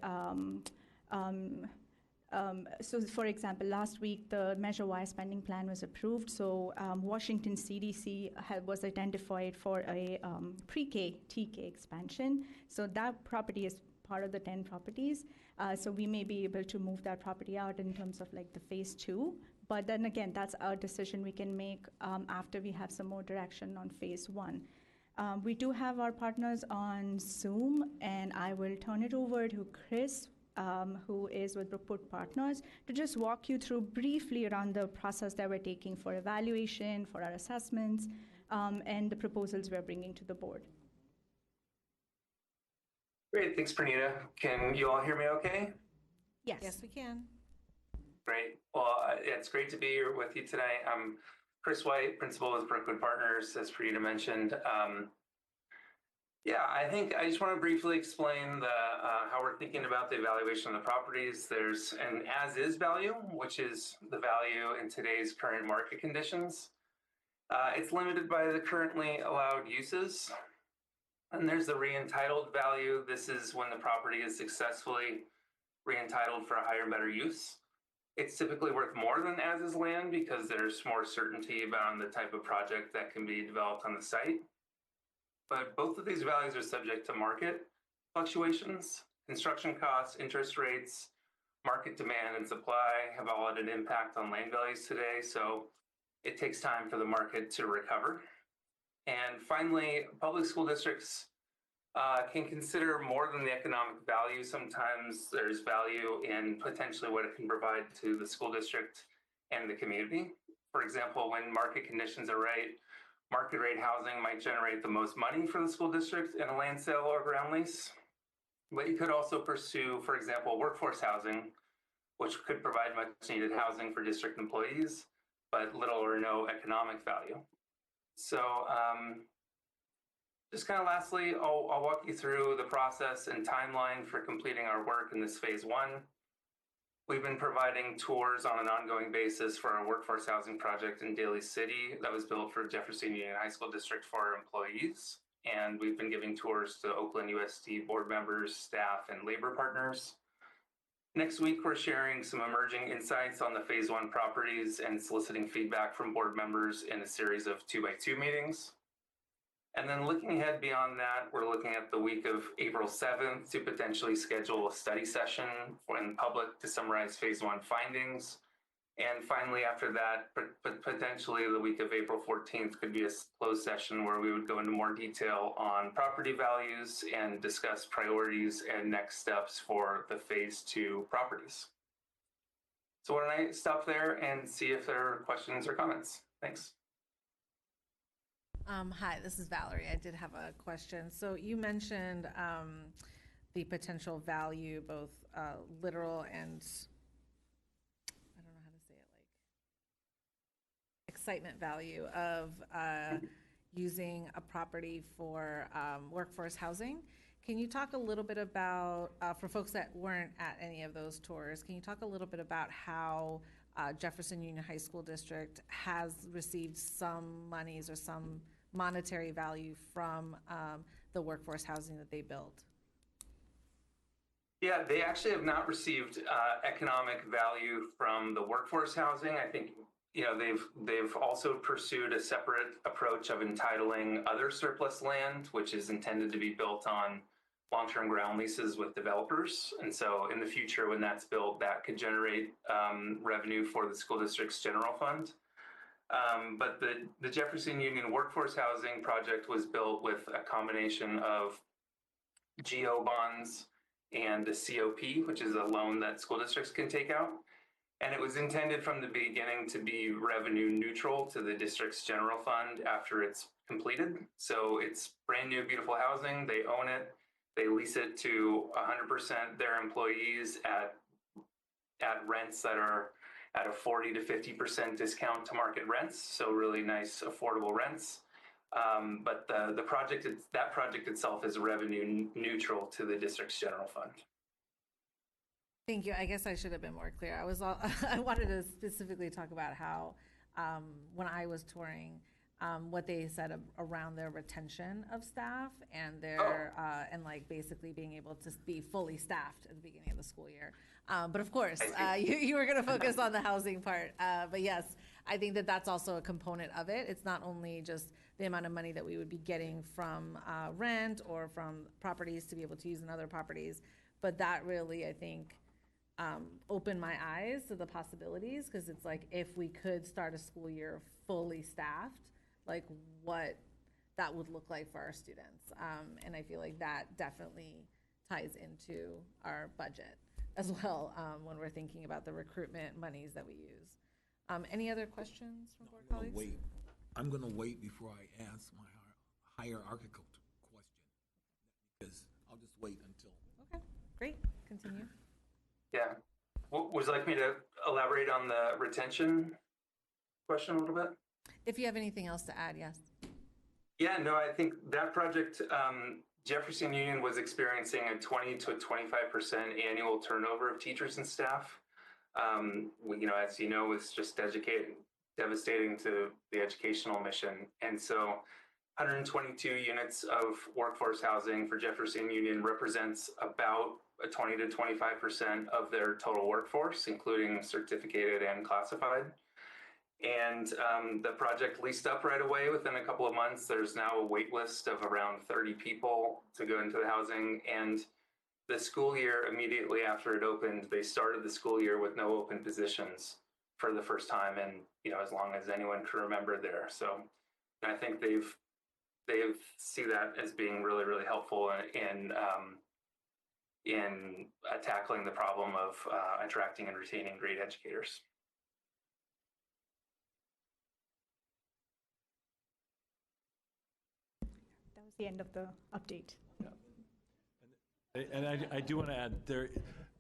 So for example, last week, the Measure Y spending plan was approved. So Washington CDC was identified for a pre-K, TK expansion. So that property is part of the 10 properties. So we may be able to move that property out in terms of like the phase 2. But then again, that's a decision we can make after we have some more direction on phase 1. We do have our partners on Zoom, and I will turn it over to Chris, who is with Brookport Partners, to just walk you through briefly around the process that we're taking for evaluation, for our assessments, and the proposals we're bringing to the board. Great, thanks, Pranita. Can you all hear me okay? Yes. Yes, we can. Great. Well, it's great to be here with you tonight. I'm Chris White, principal with Brookwood Partners, as Pranita mentioned. Yeah, I think I just want to briefly explain how we're thinking about the evaluation of the properties. There's an as-is value, which is the value in today's current market conditions. It's limited by the currently allowed uses. And there's the re-entitled value. This is when the property is successfully re-entitled for a higher and better use. It's typically worth more than as-is land because there's more certainty about the type of project that can be developed on the site. But both of these values are subject to market fluctuations. Construction costs, interest rates, market demand and supply have all had an impact on land values today. So it takes time for the market to recover. And finally, public school districts can consider more than the economic value. Sometimes there's value in potentially what it can provide to the school district and the community. For example, when market conditions are right, market rate housing might generate the most money for the school district in a land sale or ground lease. But you could also pursue, for example, workforce housing, which could provide much needed housing for district employees, but little or no economic value. So just kind of lastly, I'll walk you through the process and timeline for completing our work in this phase 1. We've been providing tours on an ongoing basis for our workforce housing project in Daly City that was built for Jefferson Union High School District for our employees. And we've been giving tours to Oakland USD board members, staff, and labor partners. Next week, we're sharing some emerging insights on the phase 1 properties and soliciting feedback from board members in a series of 2x2 meetings. And then looking ahead beyond that, we're looking at the week of April 7th to potentially schedule a study session in public to summarize phase 1 findings. And finally, after that, potentially the week of April 14th could be a closed session where we would go into more detail on property values and discuss priorities and next steps for the phase 2 properties. So why don't I stop there and see if there are questions or comments? Thanks. Hi, this is Valerie. I did have a question. So you mentioned the potential value, both literal and, I don't know how to say it, like excitement value of using a property for workforce housing. Can you talk a little bit about, for folks that weren't at any of those tours, can you talk a little bit about how Jefferson Union High School District has received some monies or some monetary value from the workforce housing that they built? Yeah, they actually have not received economic value from the workforce housing. I think they've also pursued a separate approach of entitling other surplus land, which is intended to be built on long-term ground leases with developers. And so in the future, when that's built, that could generate revenue for the school district's general fund. But the Jefferson Union Workforce Housing Project was built with a combination of GO bonds and a COP, which is a loan that school districts can take out. And it was intended from the beginning to be revenue neutral to the district's general fund after it's completed. So it's brand new, beautiful housing. They own it. They lease it to 100% their employees at rents that are at a 40 to 50% discount to market rents. So really nice, affordable rents. But that project itself is revenue neutral to the district's general fund. Thank you. I guess I should have been more clear. I wanted to specifically talk about how when I was touring, what they said around their retention of staff and their, and like basically being able to be fully staffed at the beginning of the school year. But of course, you were gonna focus on the housing part. But yes, I think that that's also a component of it. It's not only just the amount of money that we would be getting from rent or from properties to be able to use in other properties, but that really, I think, opened my eyes to the possibilities, because it's like, if we could start a school year fully staffed, like what that would look like for our students. And I feel like that definitely ties into our budget as well, when we're thinking about the recruitment monies that we use. Any other questions from board colleagues? I'm gonna wait before I ask my hierarchical question, because I'll just wait until. Okay, great, continue. Yeah. Would you like me to elaborate on the retention question a little bit? If you have anything else to add, yes. Yeah, no, I think that project, Jefferson Union was experiencing a 20 to 25% annual turnover of teachers and staff. As you know, it's just devastating to the educational mission. And so 122 units of workforce housing for Jefferson Union represents about a 20 to 25% of their total workforce, including certificated and classified. And the project leased up right away within a couple of months. There's now a wait list of around 30 people to go into the housing. And the school year, immediately after it opened, they started the school year with no open positions for the first time, and as long as anyone can remember there. So I think they see that as being really, really helpful in tackling the problem of attracting and retaining great educators. That was the end of the update. And I do want to add, there,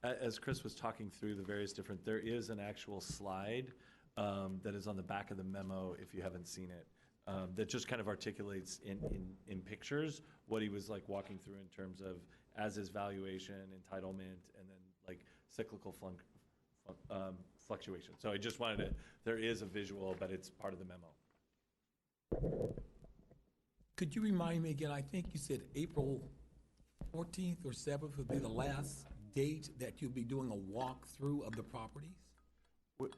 as Chris was talking through the various different, there is an actual slide that is on the back of the memo, if you haven't seen it, that just kind of articulates in pictures what he was like walking through in terms of as is valuation, entitlement, and then like cyclical fluctuation. So I just wanted to, there is a visual, but it's part of the memo. Could you remind me again, I think you said April 14th or 7th would be the last date that you'll be doing a walkthrough of the properties?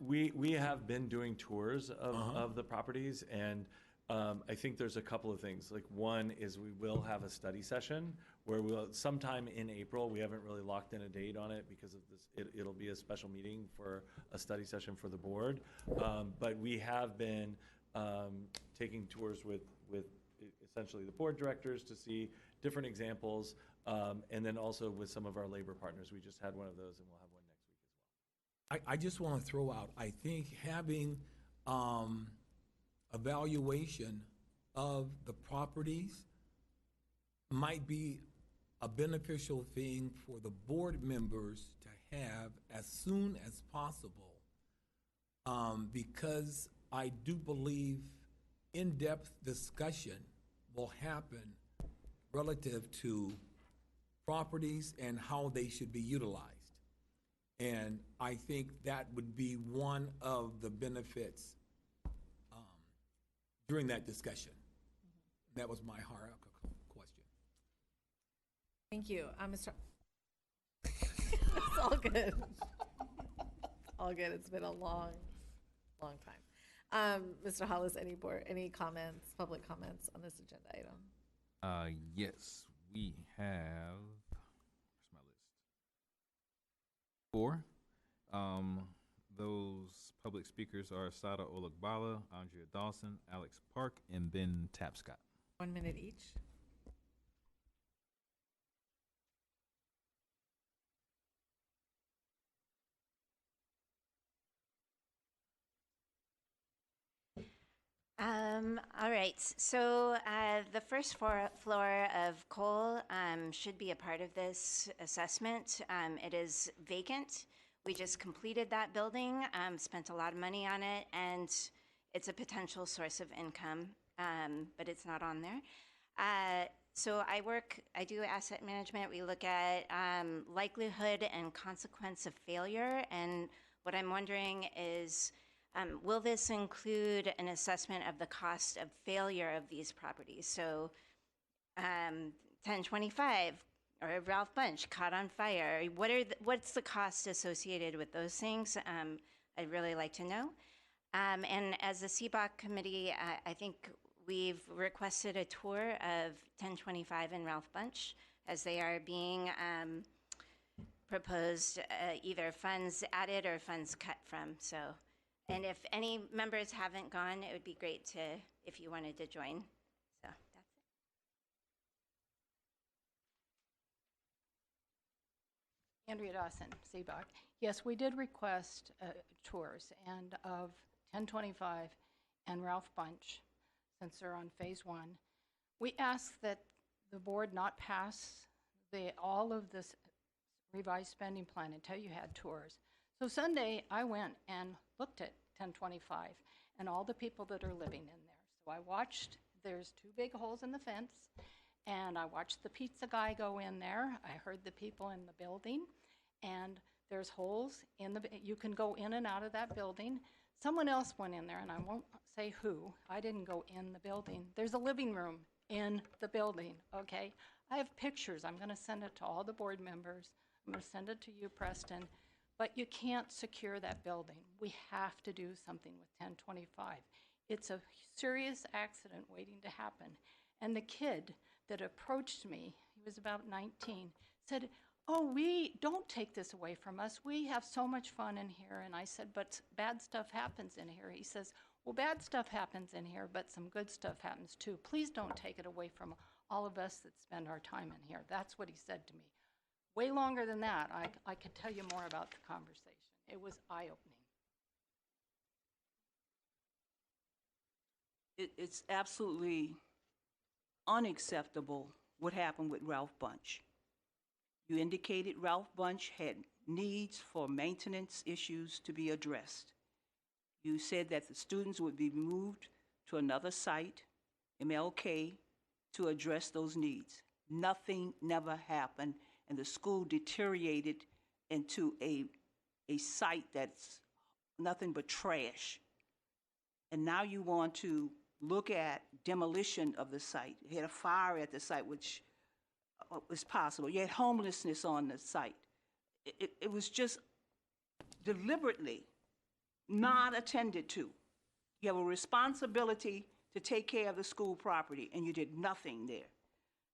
We have been doing tours of the properties, and I think there's a couple of things. Like, one is we will have a study session where we'll, sometime in April, we haven't really locked in a date on it because of this, it'll be a special meeting for a study session for the board. But we have been taking tours with essentially the board directors to see different examples, and then also with some of our labor partners. We just had one of those, and we'll have one next week as well. I just want to throw out, I think having evaluation of the properties might be a beneficial thing for the board members to have as soon as possible, because I do believe in-depth discussion will happen relative to properties and how they should be utilized. And I think that would be one of the benefits during that discussion. That was my hierarchical question. Thank you. Mr. It's all good. All good. It's been a long time. Mr. Hollis, any comments, public comments on this agenda item? Yes, we have, where's my list? 4. Those public speakers are Sada Olagbala, Andrea Dawson, Alex Park, and Ben Tapscott. 1 minute each. All right, so the first floor of Cole should be a part of this assessment. It is vacant. We just completed that building, spent a lot of money on it, and it's a potential source of income, but it's not on there. So I do asset management. We look at likelihood and consequence of failure, and what I'm wondering is Will this include an assessment of the cost of failure of these properties? So 1025 or Ralph Bunch caught on fire. What's the cost associated with those things? I'd really like to know. And as the CBOC committee, I think we've requested a tour of 1025 and Ralph Bunch as they are being proposed either funds added or funds cut from. So, and if any members haven't gone, it would be great to, if you wanted to join. So that's it. Andrea Dawson, CBOC. Yes, we did request tours and of 1025 and Ralph Bunch, since they're on phase 1. We asked that the board not pass all of this revised spending plan until you had tours. So Sunday, I went and looked at 1025 and all the people that are living in there. So I watched, there's 2 big holes in the fence, and I watched the pizza guy go in there. I heard the people in the building, and there's holes in the, you can go in and out of that building. Someone else went in there, and I won't say who. I didn't go in the building. There's a living room in the building, okay? I have pictures. I'm gonna send it to all the board members. I'm gonna send it to you, Preston. But you can't secure that building. We have to do something with 1025. It's a serious accident waiting to happen. And the kid that approached me, he was about 19, said, "Oh, we don't take this away from us. We have so much fun in here." And I said, "But bad stuff happens in here." He says, "Well, bad stuff happens in here, but some good stuff happens too. Please don't take it away from all of us that spend our time in here." That's what he said to me. Way longer than that, I could tell you more about the conversation. It was eye-opening. It's absolutely unacceptable what happened with Ralph Bunch. You indicated Ralph Bunch had needs for maintenance issues to be addressed. You said that the students would be moved to another site, MLK, to address those needs. Nothing never happened, and the school deteriorated into a site that's nothing but trash. And now you want to look at demolition of the site. You had a fire at the site, which was possible. You had homelessness on the site. It was just deliberately not attended to. You have a responsibility to take care of the school property, and you did nothing there.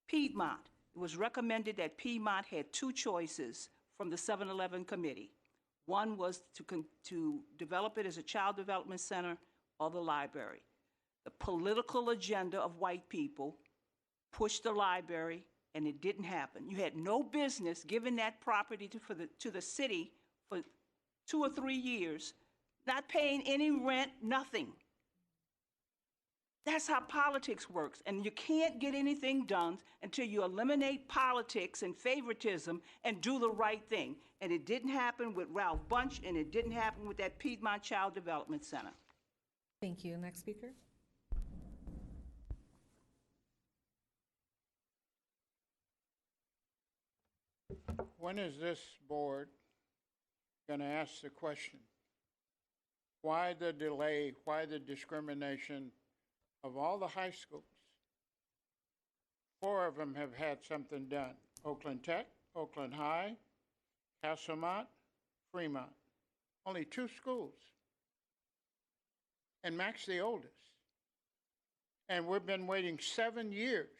Piedmont, it was recommended that Piedmont had 2 choices from the 7-Eleven committee. One was to develop it as a child development center or the library. The political agenda of white people pushed the library, and it didn't happen. You had no business giving that property to the city for 2 or 3 years, not paying any rent, nothing. That's how politics works, and you can't get anything done until you eliminate politics and favoritism and do the right thing. And it didn't happen with Ralph Bunch, and it didn't happen with that Piedmont Child Development Center. Thank you. Next speaker. When is this board going to ask the question? Why the delay? Why the discrimination of all the high schools? 4 of them have had something done. Oakland Tech, Oakland High, Castlemont, Fremont. Only 2 schools. And Mac's the oldest. And we've been waiting 7 years.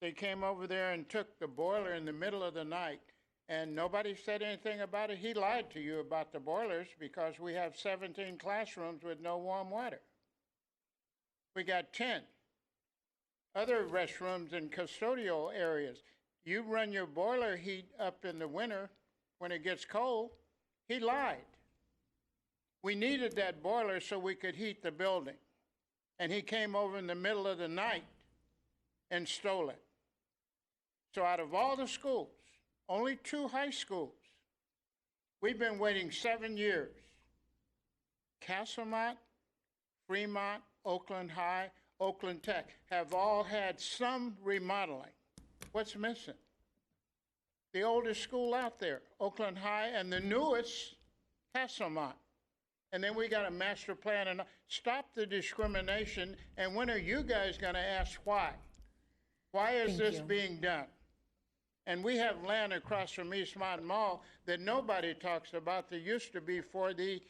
They came over there and took the boiler in the middle of the night, and nobody said anything about it. He lied to you about the boilers because we have 17 classrooms with no warm water. We got 10 other restrooms in custodial areas. You run your boiler heat up in the winter when it gets cold. He lied. We needed that boiler so we could heat the building. And he came over in the middle of the night and stole it. So out of all the schools, only 2 high schools, we've been waiting 7 years. Castlemont, Fremont, Oakland High, Oakland Tech have all had some remodeling. What's missing? The oldest school out there, Oakland High, and the newest, Castlemont. and then we got a master plan, and stop the discrimination, and when are you guys gonna ask why? Why is this being done? And we have land across from East Mountain Mall that nobody talks about that used to be for the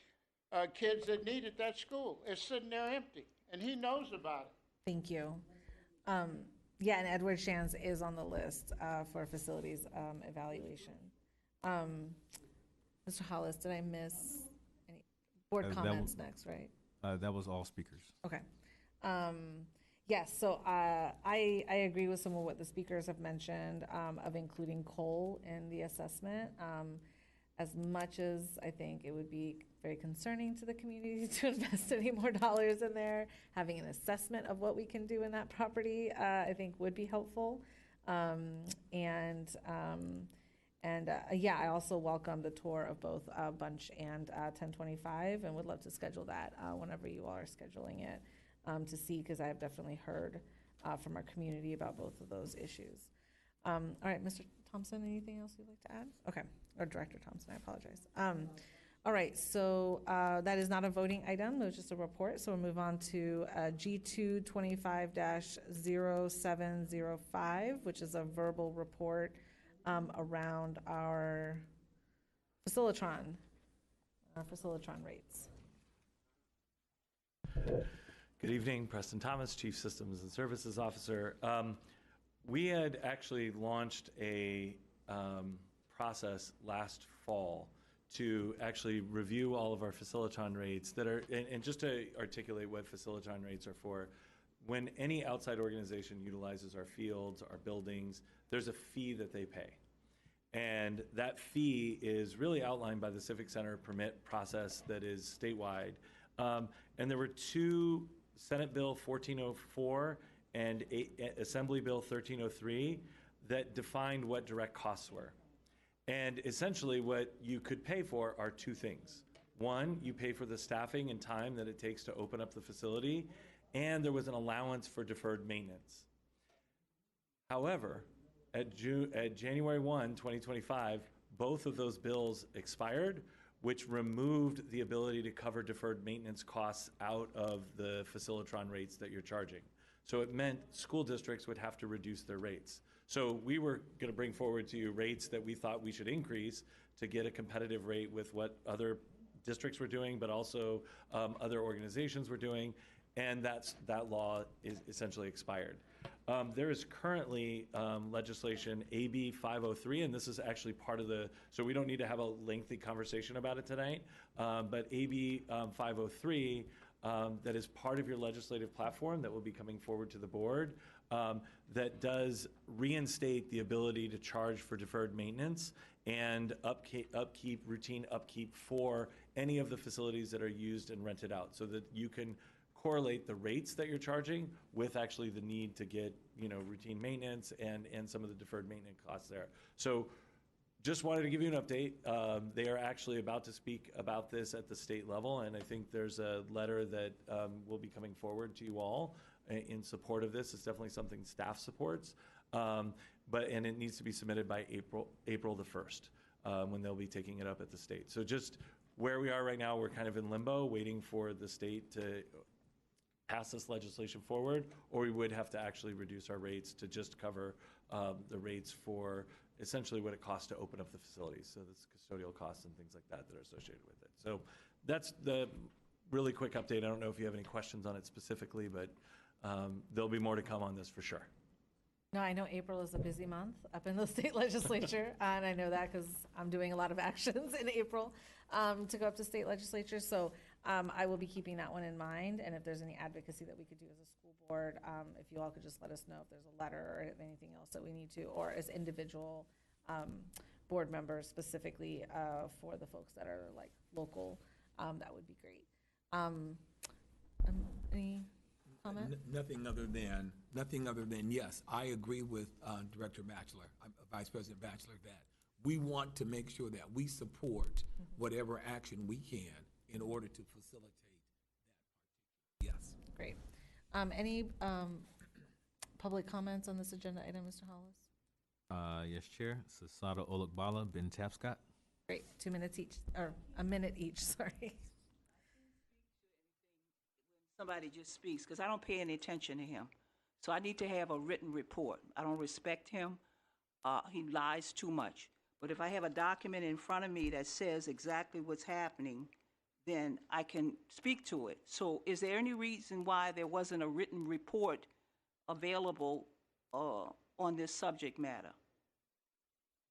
kids that needed that school. It's sitting there empty, and he knows about it. Thank you. Yeah, and Edward Shands is on the list for facilities evaluation. Mr. Hollis, did I miss any board comments next, right? That was all speakers. Okay. Yes, so I agree with some of what the speakers have mentioned of including coal in the assessment. As much as I think it would be very concerning to the community to invest any more dollars in there, having an assessment of what we can do in that property, I think would be helpful. Yeah, I also welcome the tour of both Bunch and 1025 and would love to schedule that whenever you all are scheduling it to see, because I have definitely heard from our community about both of those issues. All right, Mr. Thompson, anything else you'd like to add? Okay, or Director Thompson, I apologize. All right, so that is not a voting item, it was just a report. So we'll move on to G2 25-0705, which is a verbal report around our facilitron rates. Good evening, Preston Thomas, Chief Systems and Services Officer. We had actually launched a process last fall to actually review all of our facilitron rates that are, and just to articulate what facilitron rates are for, when any outside organization utilizes our fields, our buildings, there's a fee that they pay. And that fee is really outlined by the Civic Center permit process that is statewide. And there were two, Senate Bill 1404 and Assembly Bill 1303, that defined what direct costs were. And essentially what you could pay for are two things. One, you pay for the staffing and time that it takes to open up the facility, and there was an allowance for deferred maintenance. However, at January 1, 2025, both of those bills expired, which removed the ability to cover deferred maintenance costs out of the facilitron rates that you're charging. So it meant school districts would have to reduce their rates. So we were going to bring forward to you rates that we thought we should increase to get a competitive rate with what other districts were doing, but also other organizations were doing, and that law is essentially expired. There is currently legislation, AB 503, and this is actually part of the, so we don't need to have a lengthy conversation about it tonight, but AB 503, that is part of your legislative platform that will be coming forward to the board, that does reinstate the ability to charge for deferred maintenance and routine upkeep for any of the facilities that are used and rented out, so that you can correlate the rates that you're charging with actually the need to get, routine maintenance and some of the deferred maintenance costs there. So just wanted to give you an update. They are actually about to speak about this at the state level, and I think there's a letter that will be coming forward to you all in support of this. It's definitely something staff supports, and it needs to be submitted by April the 1st, when they'll be taking it up at the state. So just where we are right now, we're kind of in limbo, waiting for the state to pass this legislation forward, or we would have to actually reduce our rates to just cover the rates for essentially what it costs to open up the facilities. So that's custodial costs and things like that that are associated with it. So that's the really quick update. I don't know if you have any questions on it specifically, but there'll be more to come on this for sure. No, I know April is a busy month up in the state legislature, and I know that because I'm doing a lot of actions in April to go up to state legislature. So I will be keeping that one in mind, and if there's any advocacy that we could do as a school board, if you all could just let us know if there's a letter or anything else that we need to, or as individual board members specifically for the folks that are like local, that would be great. Any comment? Nothing other than yes, I agree with Director Batchelor, Vice President Batchelor, that we want to make sure that we support whatever action we can in order to facilitate that. Yes. Great. Any public comments on this agenda item, Mr. Hollis? Yes, Chair. Sasada Olukbala, Ben Tapscott. Great. 2 minutes each, or a minute each, sorry. somebody just speaks, because I don't pay any attention to him. So I need to have a written report. I don't respect him. He lies too much. But if I have a document in front of me that says exactly what's happening, then I can speak to it. So is there any reason why there wasn't a written report available on this subject matter?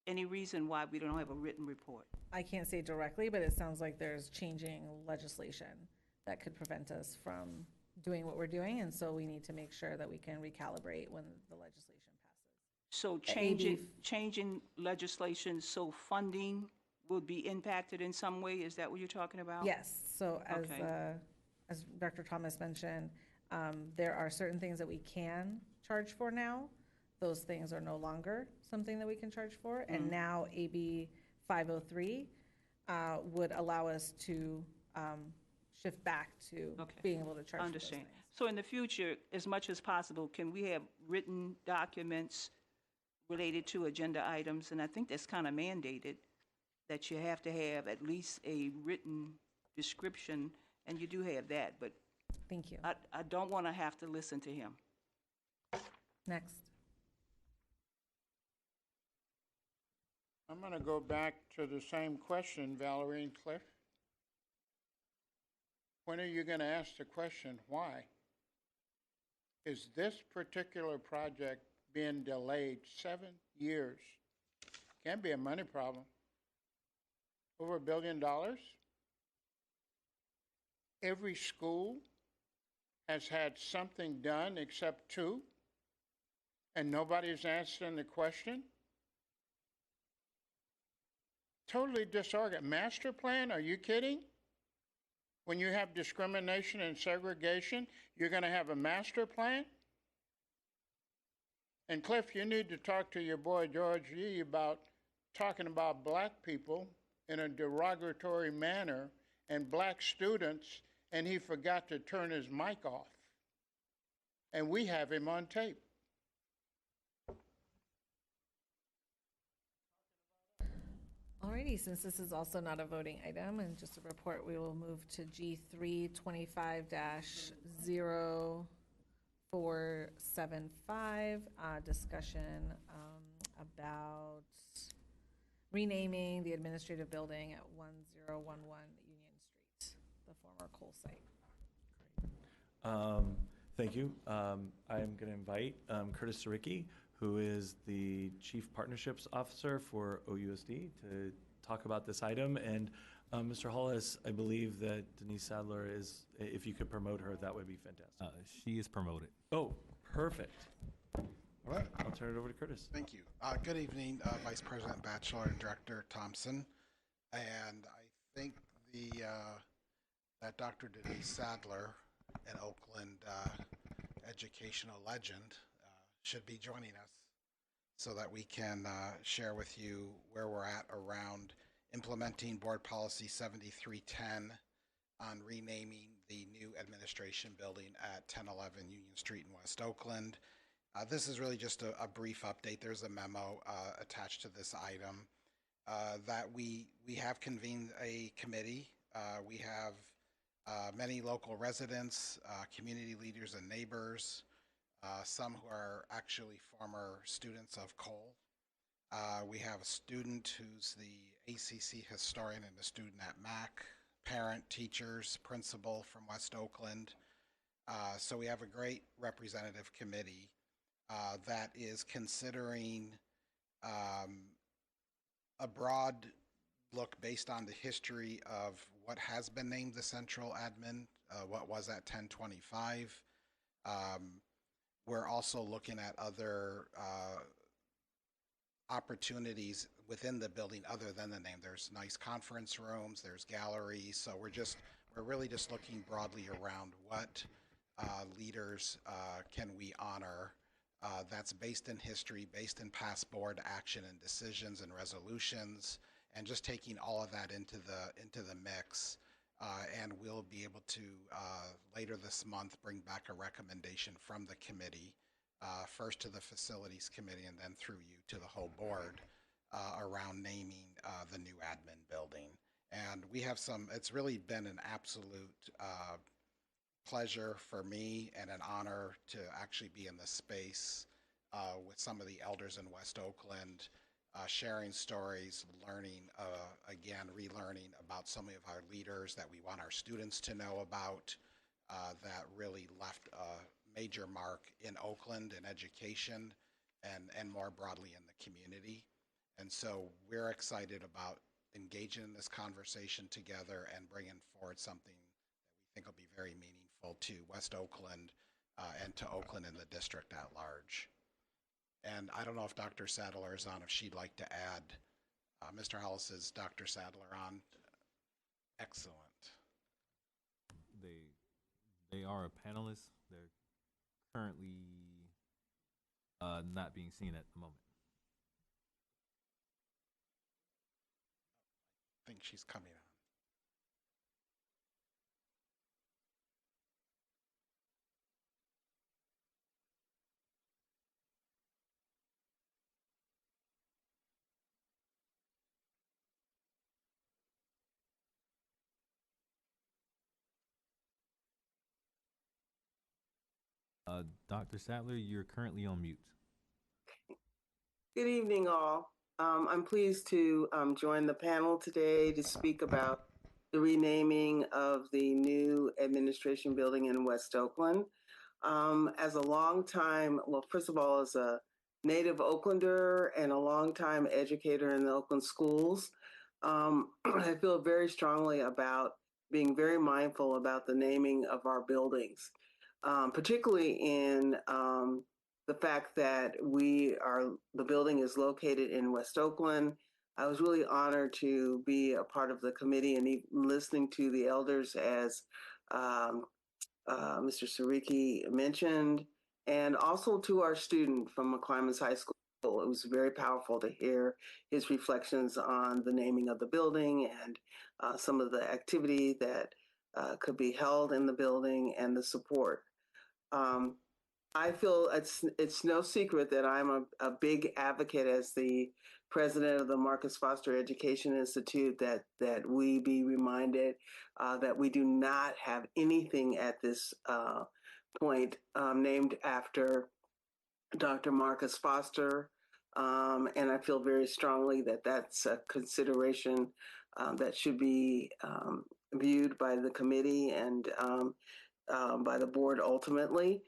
Any reason why we don't have a written report? I can't say directly, but it sounds like there's changing legislation that could prevent us from doing what we're doing, and so we need to make sure that we can recalibrate when the legislation passes. So AB changing legislation so funding would be impacted in some way? Is that what you're talking about? Yes, so Okay. as Dr. Thomas mentioned, there are certain things that we can charge for now. Those things are no longer something that we can charge for, and now AB 503 would allow us to shift back to being able to charge for those Understand. things. So in the future, as much as possible, can we have written documents related to agenda items? And I think that's kind of mandated, that you have to have at least a written description, and you do have that, but Thank you. I don't want to have to listen to him. Next. I'm going to go back to the same question, Valerie and Cliff. When are you going to ask the question, why? Is this particular project being delayed 7 years? Can't be a money problem. Over $1 billion? Every school has had something done except 2, and nobody's answering the question? Totally disorganized. Master plan? Are you kidding? When you have discrimination and segregation, you're going to have a master plan? And Cliff, you need to talk to your boy George Yee about talking about black people in a derogatory manner and black students, and he forgot to turn his mic off. And we have him on tape. Alrighty, since this is also not a voting item and just a report, we will move to G3 25-0475, discussion about renaming the administrative building at 1011 Union Street, the former coal site. Thank you. I am going to invite Curtis Sawicki, who is the Chief Partnerships Officer for OUSD, to talk about this item. And Mr. Hollis, I believe that Denise Sadler is, if you could promote her, that would be fantastic. She is promoted. Oh, perfect. All right. I'll turn it over to Curtis. Thank you. Good evening, Vice President Batchelor and Director Thompson. And I think that Dr. Denise Sadler, an Oakland educational legend, should be joining us so that we can share with you where we're at around implementing Board Policy 7310 on renaming the new administration building at 1011 Union Street in West Oakland. This is really just a brief update. There's a memo attached to this item that we have convened a committee. We have many local residents, community leaders and neighbors, some who are actually former students of Cole. We have a student who's the ACC historian and a student at MAC, parent, teachers, principal from West Oakland. So we have a great representative committee that is considering a broad look based on the history of what has been named the central admin, what was at 1025. We're also looking at other opportunities within the building other than the name. There's nice conference rooms, there's galleries, so we're really just looking broadly around what leaders can we honor that's based in history, based in past board action and decisions and resolutions, and just taking all of that into the mix. And we'll be able to, later this month, bring back a recommendation from the committee, first to the facilities committee and then through you to the whole board around naming the new admin building. And we have it's really been an absolute pleasure for me and an honor to actually be in this space with some of the elders in West Oakland, sharing stories, learning, again, relearning about some of our leaders that we want our students to know about that really left a major mark in Oakland in education and more broadly in the community. And so we're excited about engaging in this conversation together and bringing forward something that we think will be very meaningful to West Oakland and to Oakland and the district at large. And I don't know if Dr. Sadler is on, if she'd like to add. Mr. Hollis, is Dr. Sadler on? Excellent. They are a panelist. They're currently not being seen at the moment. I think she's coming Dr. Sadler, you're currently on mute. Good evening, all. I'm pleased to join the panel today to speak about the renaming of the new administration building in West Oakland. As a longtime, well, first of all, as a native Oaklander and a longtime educator in the Oakland schools, I feel very strongly about being very mindful about the naming of our buildings, particularly in the fact that the building is located in West Oakland. I was really honored to be a part of the committee and listening to the elders as Mr. Sariki mentioned, and also to our student from McClymonds High School. It was very powerful to hear his reflections on the naming of the building and some of the activity that could be held in the building and the support. I feel it's no secret that I'm a big advocate as the president of the Marcus Foster Education Institute that we be reminded that we do not have anything at this point named after Dr. Marcus Foster. And I feel very strongly that that's a consideration that should be viewed by the committee and by the board ultimately.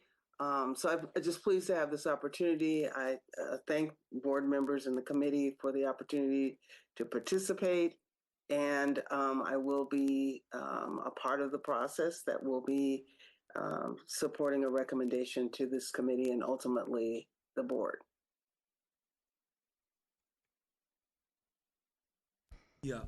So I'm just pleased to have this opportunity. I thank board members and the committee for the opportunity to participate. And I will be a part of the process that will be supporting a recommendation to this committee and ultimately the board. Yeah,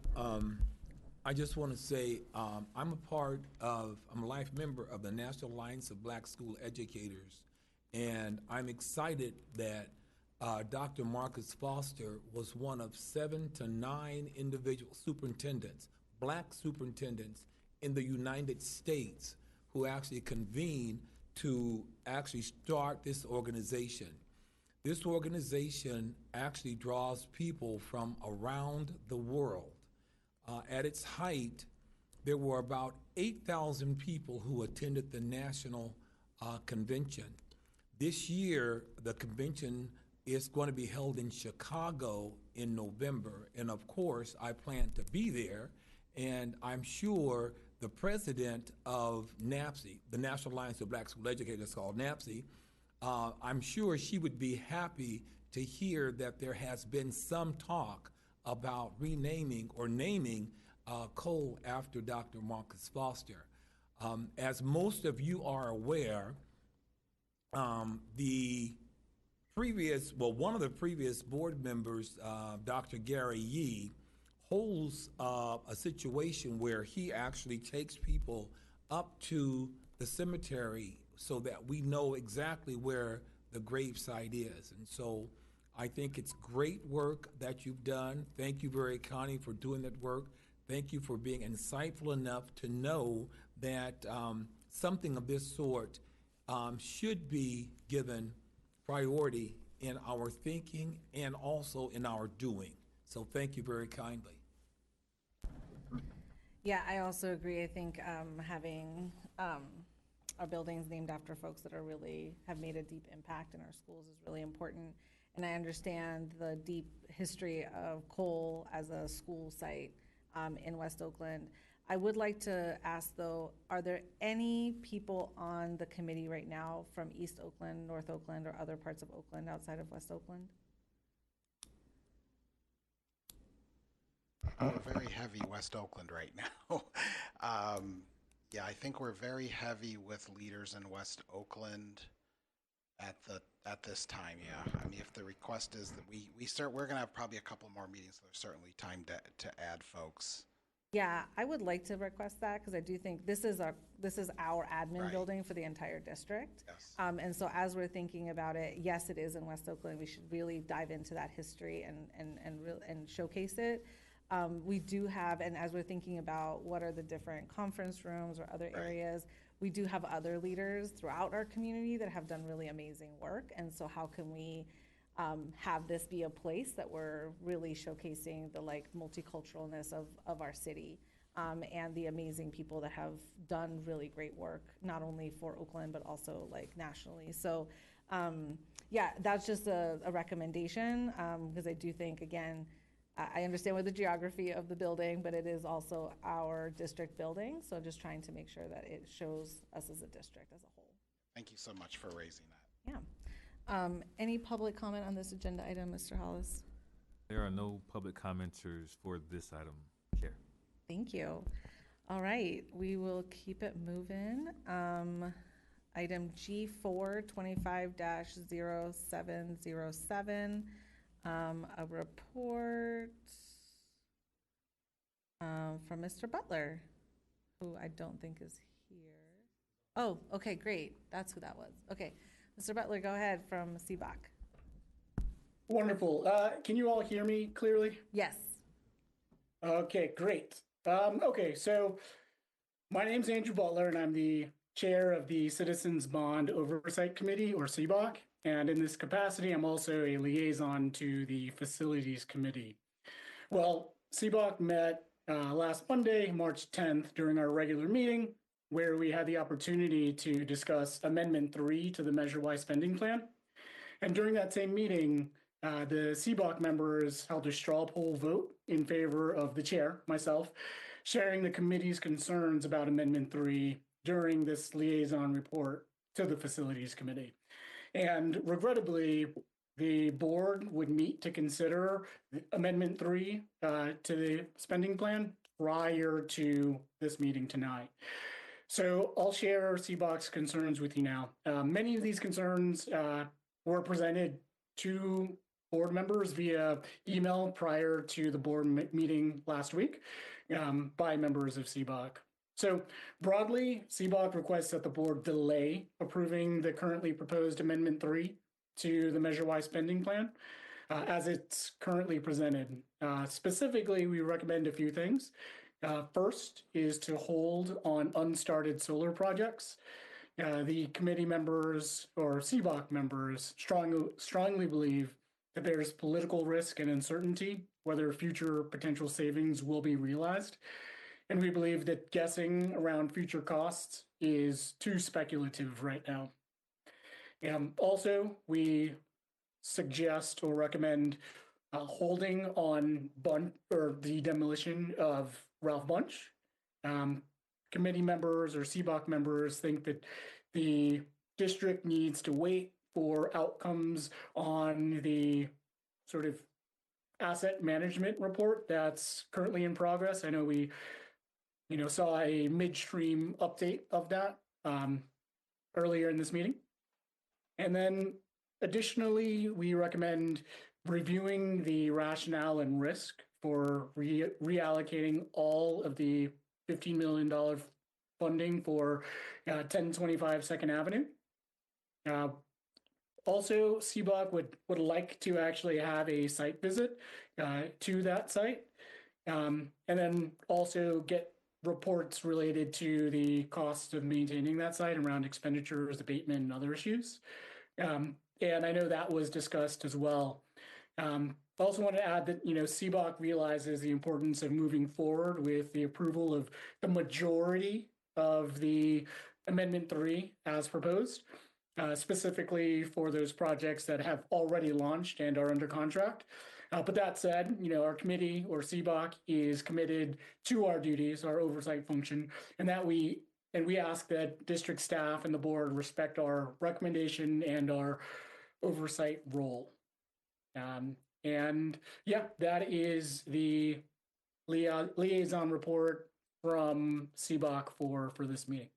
I just want to say I'm a life member of the National Alliance of Black School Educators, and I'm excited that Dr. Marcus Foster was one of 7 to 9 individual superintendents, black superintendents in the United States who actually convened to actually start this organization. This organization actually draws people from around the world. At its height, there were about 8,000 people who attended the national convention. This year, the convention is going to be held in Chicago in November, and of course, I plan to be there, and I'm sure the president of NAPSE, the National Alliance of Black School Educators, called NAPSE, I'm sure she would be happy to hear that there has been some talk about renaming or naming Cole after Dr. Marcus Foster. As most of you are aware, one of the previous board members, Dr. Gary Yee, holds a situation where he actually takes people up to the cemetery so that we know exactly where the gravesite is. And so I think it's great work that you've done. Thank you very kindly for doing that work. Thank you for being insightful enough to know that something of this sort should be given priority in our thinking and also in our doing. So thank you very kindly. Yeah, I also agree. I think having our buildings named after folks that are really, have made a deep impact in our schools is really important. And I understand the deep history of Cole as a school site in West Oakland. I would like to ask, though, are there any people on the committee right now from East Oakland, North Oakland, or other parts of Oakland outside of West Oakland? We're very heavy West Oakland right now. Yeah, I think we're very heavy with leaders in West Oakland at this time. Yeah, I mean, if the request is that we're going to have probably a couple more meetings, so there's certainly time to add folks. Yeah, I would like to request that because I do think this is our admin Right. building for the entire district. Yes. And so as we're thinking about it, yes, it is in West Oakland. We should really dive into that history and showcase it. We do have, and as we're thinking about what are the different conference rooms or other areas, we do have other leaders throughout our community that have done really amazing work. And so how can we have this be a place that we're really showcasing the multiculturalness of our city and the amazing people that have done really great work, not only for Oakland, but also nationally. So yeah, that's just a recommendation because I do think, again, I understand with the geography of the building, but it is also our district building. So just trying to make sure that it shows us as a district as a whole. Thank you so much for raising that. Yeah. Any public comment on this agenda item, Mr. Hollis? There are no public commenters for this item, Chair. Thank you. All right, we will keep it moving. Item G4, 25-0707. A report from Mr. Butler, who I don't think is here. Oh, okay, great. That's who that was. Okay, Mr. Butler, go ahead from CBOC. Wonderful. Can you all hear me clearly? Yes. Okay, great. Okay, so my name's Andrew Butler, and I'm the chair of the Citizens Bond Oversight Committee, or CBOC. And in this capacity, I'm also a liaison to the Facilities Committee. Well, CBOC met last Monday, March 10th, during our regular meeting, where we had the opportunity to discuss Amendment 3 to the Measure-Y Spending Plan. And during that same meeting, the CBOC members held a straw poll vote in favor of the chair, myself, sharing the committee's concerns about Amendment 3 during this liaison report to the Facilities Committee. And regrettably, the board would meet to consider Amendment 3 to the spending plan prior to this meeting tonight. So I'll share CBOC's concerns with you now. Many of these concerns were presented to board members via email prior to the board meeting last week by members of CBOC. So broadly, CBOC requests that the board delay approving the currently proposed Amendment 3 to the Measure-Y Spending Plan as it's currently presented. Specifically, we recommend a few things. First is to hold on unstarted solar projects. The committee members or CBOC members strongly believe that there's political risk and uncertainty whether future potential savings will be realized. And we believe that guessing around future costs is too speculative right now. Also, we suggest or recommend holding on the demolition of Ralph Bunch. Committee members or CBOC members think that the district needs to wait for outcomes on the sort of asset management report that's currently in progress. I know we saw a midstream update of that earlier in this meeting. And then additionally, we recommend reviewing the rationale and risk for reallocating all of the $15 million funding for 1025 Second Avenue. Also, CBOC would like to actually have a site visit to that site, and then also get reports related to the cost of maintaining that site around expenditures, abatement, and other issues. And I know that was discussed as well. I also want to add that, CBOC realizes the importance of moving forward with the approval of the majority of the Amendment 3 as proposed, specifically for those projects that have already launched and are under contract. But that said, our committee or CBOC is committed to our duties, our oversight function, and we ask that district staff and the board respect our recommendation and our oversight role. And yeah, that is the liaison report from CBOC for this meeting.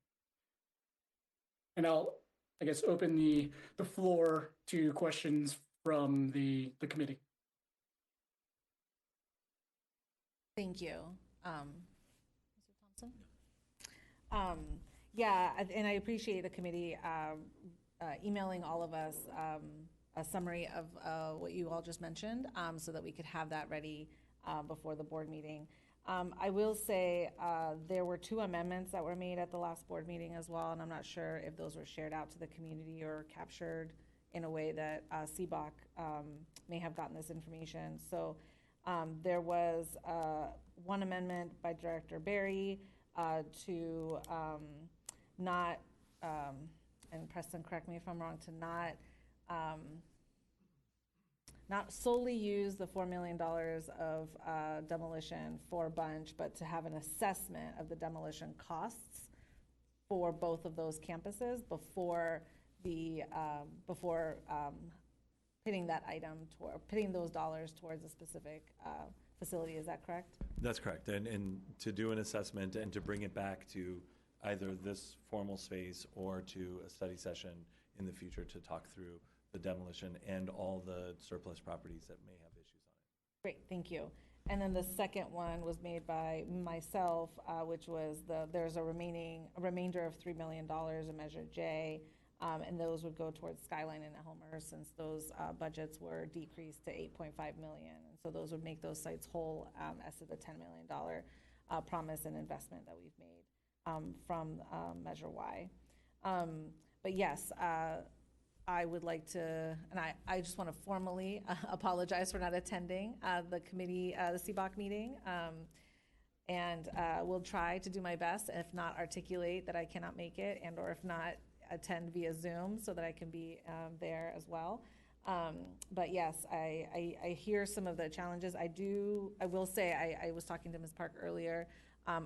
And I'll, I guess, open the floor to questions from the committee. Thank you. Mr. Thompson? Yeah, and I appreciate the committee emailing all of us a summary of what you all just mentioned, so that we could have that ready before the board meeting. I will say there were 2 amendments that were made at the last board meeting as well, and I'm not sure if those were shared out to the community or captured in a way that CBOC may have gotten this information. So there was one amendment by Director Berry to not, and Preston, correct me if I'm wrong, to not solely use the $4 million of demolition for Bunch, but to have an assessment of the demolition costs for both of those campuses before pitting that item pitting those dollars towards a specific facility. Is that correct? That's correct. And to do an assessment and to bring it back to either this formal space or to a study session in the future to talk through the demolition and all the surplus properties that may have issues on it. Great, thank you. And then the second one was made by myself, which was there's a remainder of $3 million in Measure J, and those would go towards Skyline and Elmer, since those budgets were decreased to $8.5 million. And so those would make those sites whole as to the $10 million promise and investment that we've made from Measure Y. But yes, I would like to, and I just want to formally apologize for not attending the committee, the CBOC meeting. And will try to do my best, if not articulate that I cannot make it, and or if not attend via Zoom so that I can be there as well. But yes, I hear some of the challenges. I will say, I was talking to Ms. Park earlier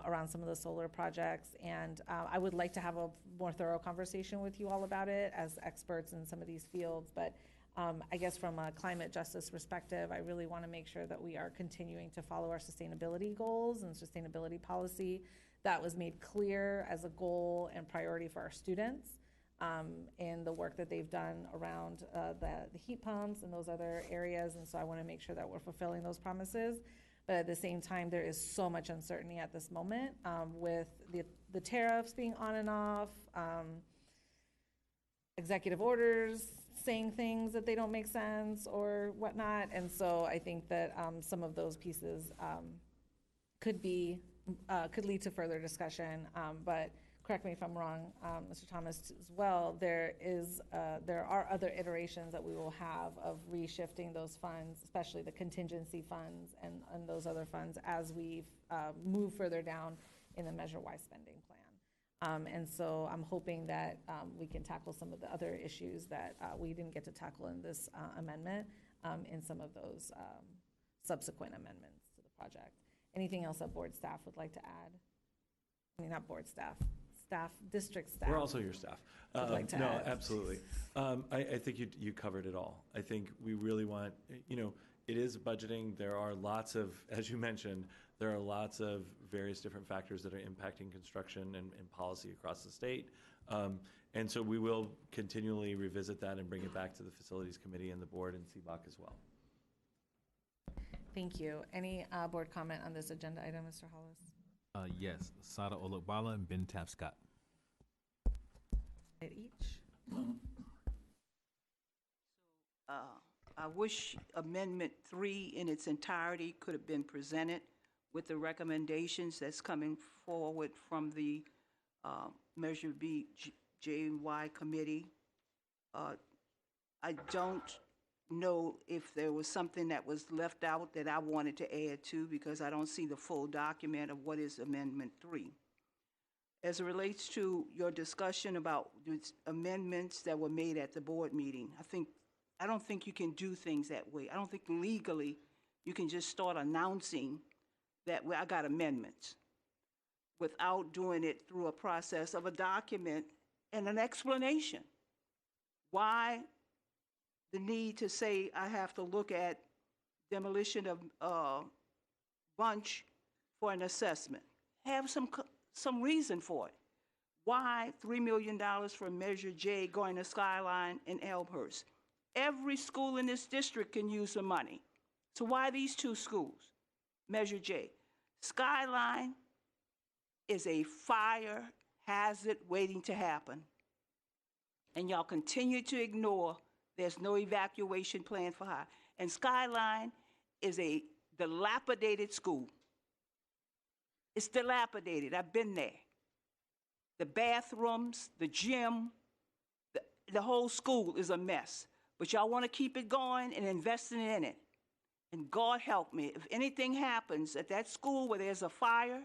around some of the solar projects, and I would like to have a more thorough conversation with you all about it as experts in some of these fields. But I guess from a climate justice perspective, I really want to make sure that we are continuing to follow our sustainability goals and sustainability policy that was made clear as a goal and priority for our students in the work that they've done around the heat pumps and those other areas. And so I want to make sure that we're fulfilling those promises. But at the same time, there is so much uncertainty at this moment with the tariffs being on and off, executive orders saying things that they don't make sense or whatnot. And so I think that some of those pieces could lead to further discussion. But correct me if I'm wrong, Mr. Thomas, as well, there are other iterations that we will have of reshifting those funds, especially the contingency funds and those other funds, as we move further down in the Measure Y spending plan. And so I'm hoping that we can tackle some of the other issues that we didn't get to tackle in this amendment in some of those subsequent amendments to the project. Anything else that board staff would like to add? I mean, not board staff. District staff. We're also your staff. Like to no, add. Absolutely. I think you covered it all. I think we really want, it is budgeting. There are lots of, as you mentioned, there are lots of various different factors that are impacting construction and policy across the state. And so we will continually revisit that and bring it back to the Facilities Committee and the board and CBOC as well. Thank you. Any board comment on this agenda item, Mr. Hollis? Yes, Sada Olokbala and Ben Tapscott. At each. I wish Amendment 3 in its entirety could have been presented with the recommendations that's coming forward from the Measure B, J, and Y committee. I don't know if there was something that was left out that I wanted to add to, because I don't see the full document of what is Amendment 3. as it relates to your discussion about the amendments that were made at the board meeting, I don't think you can do things that way. I don't think legally you can just start announcing that, well, I got amendments, without doing it through a process of a document and an explanation. Why the need to say I have to look at demolition of bunch for an assessment? Have some reason for it. Why $3 million for Measure J going to Skyline and Elmhurst? Every school in this district can use the money. So why these two schools? Measure J. Skyline is a fire hazard waiting to happen. And y'all continue to ignore there's no evacuation plan for high. And Skyline is a dilapidated school. It's dilapidated. I've been there. The bathrooms, the gym, the whole school is a mess. But y'all want to keep it going and investing in it. And God help me, if anything happens at that school where there's a fire,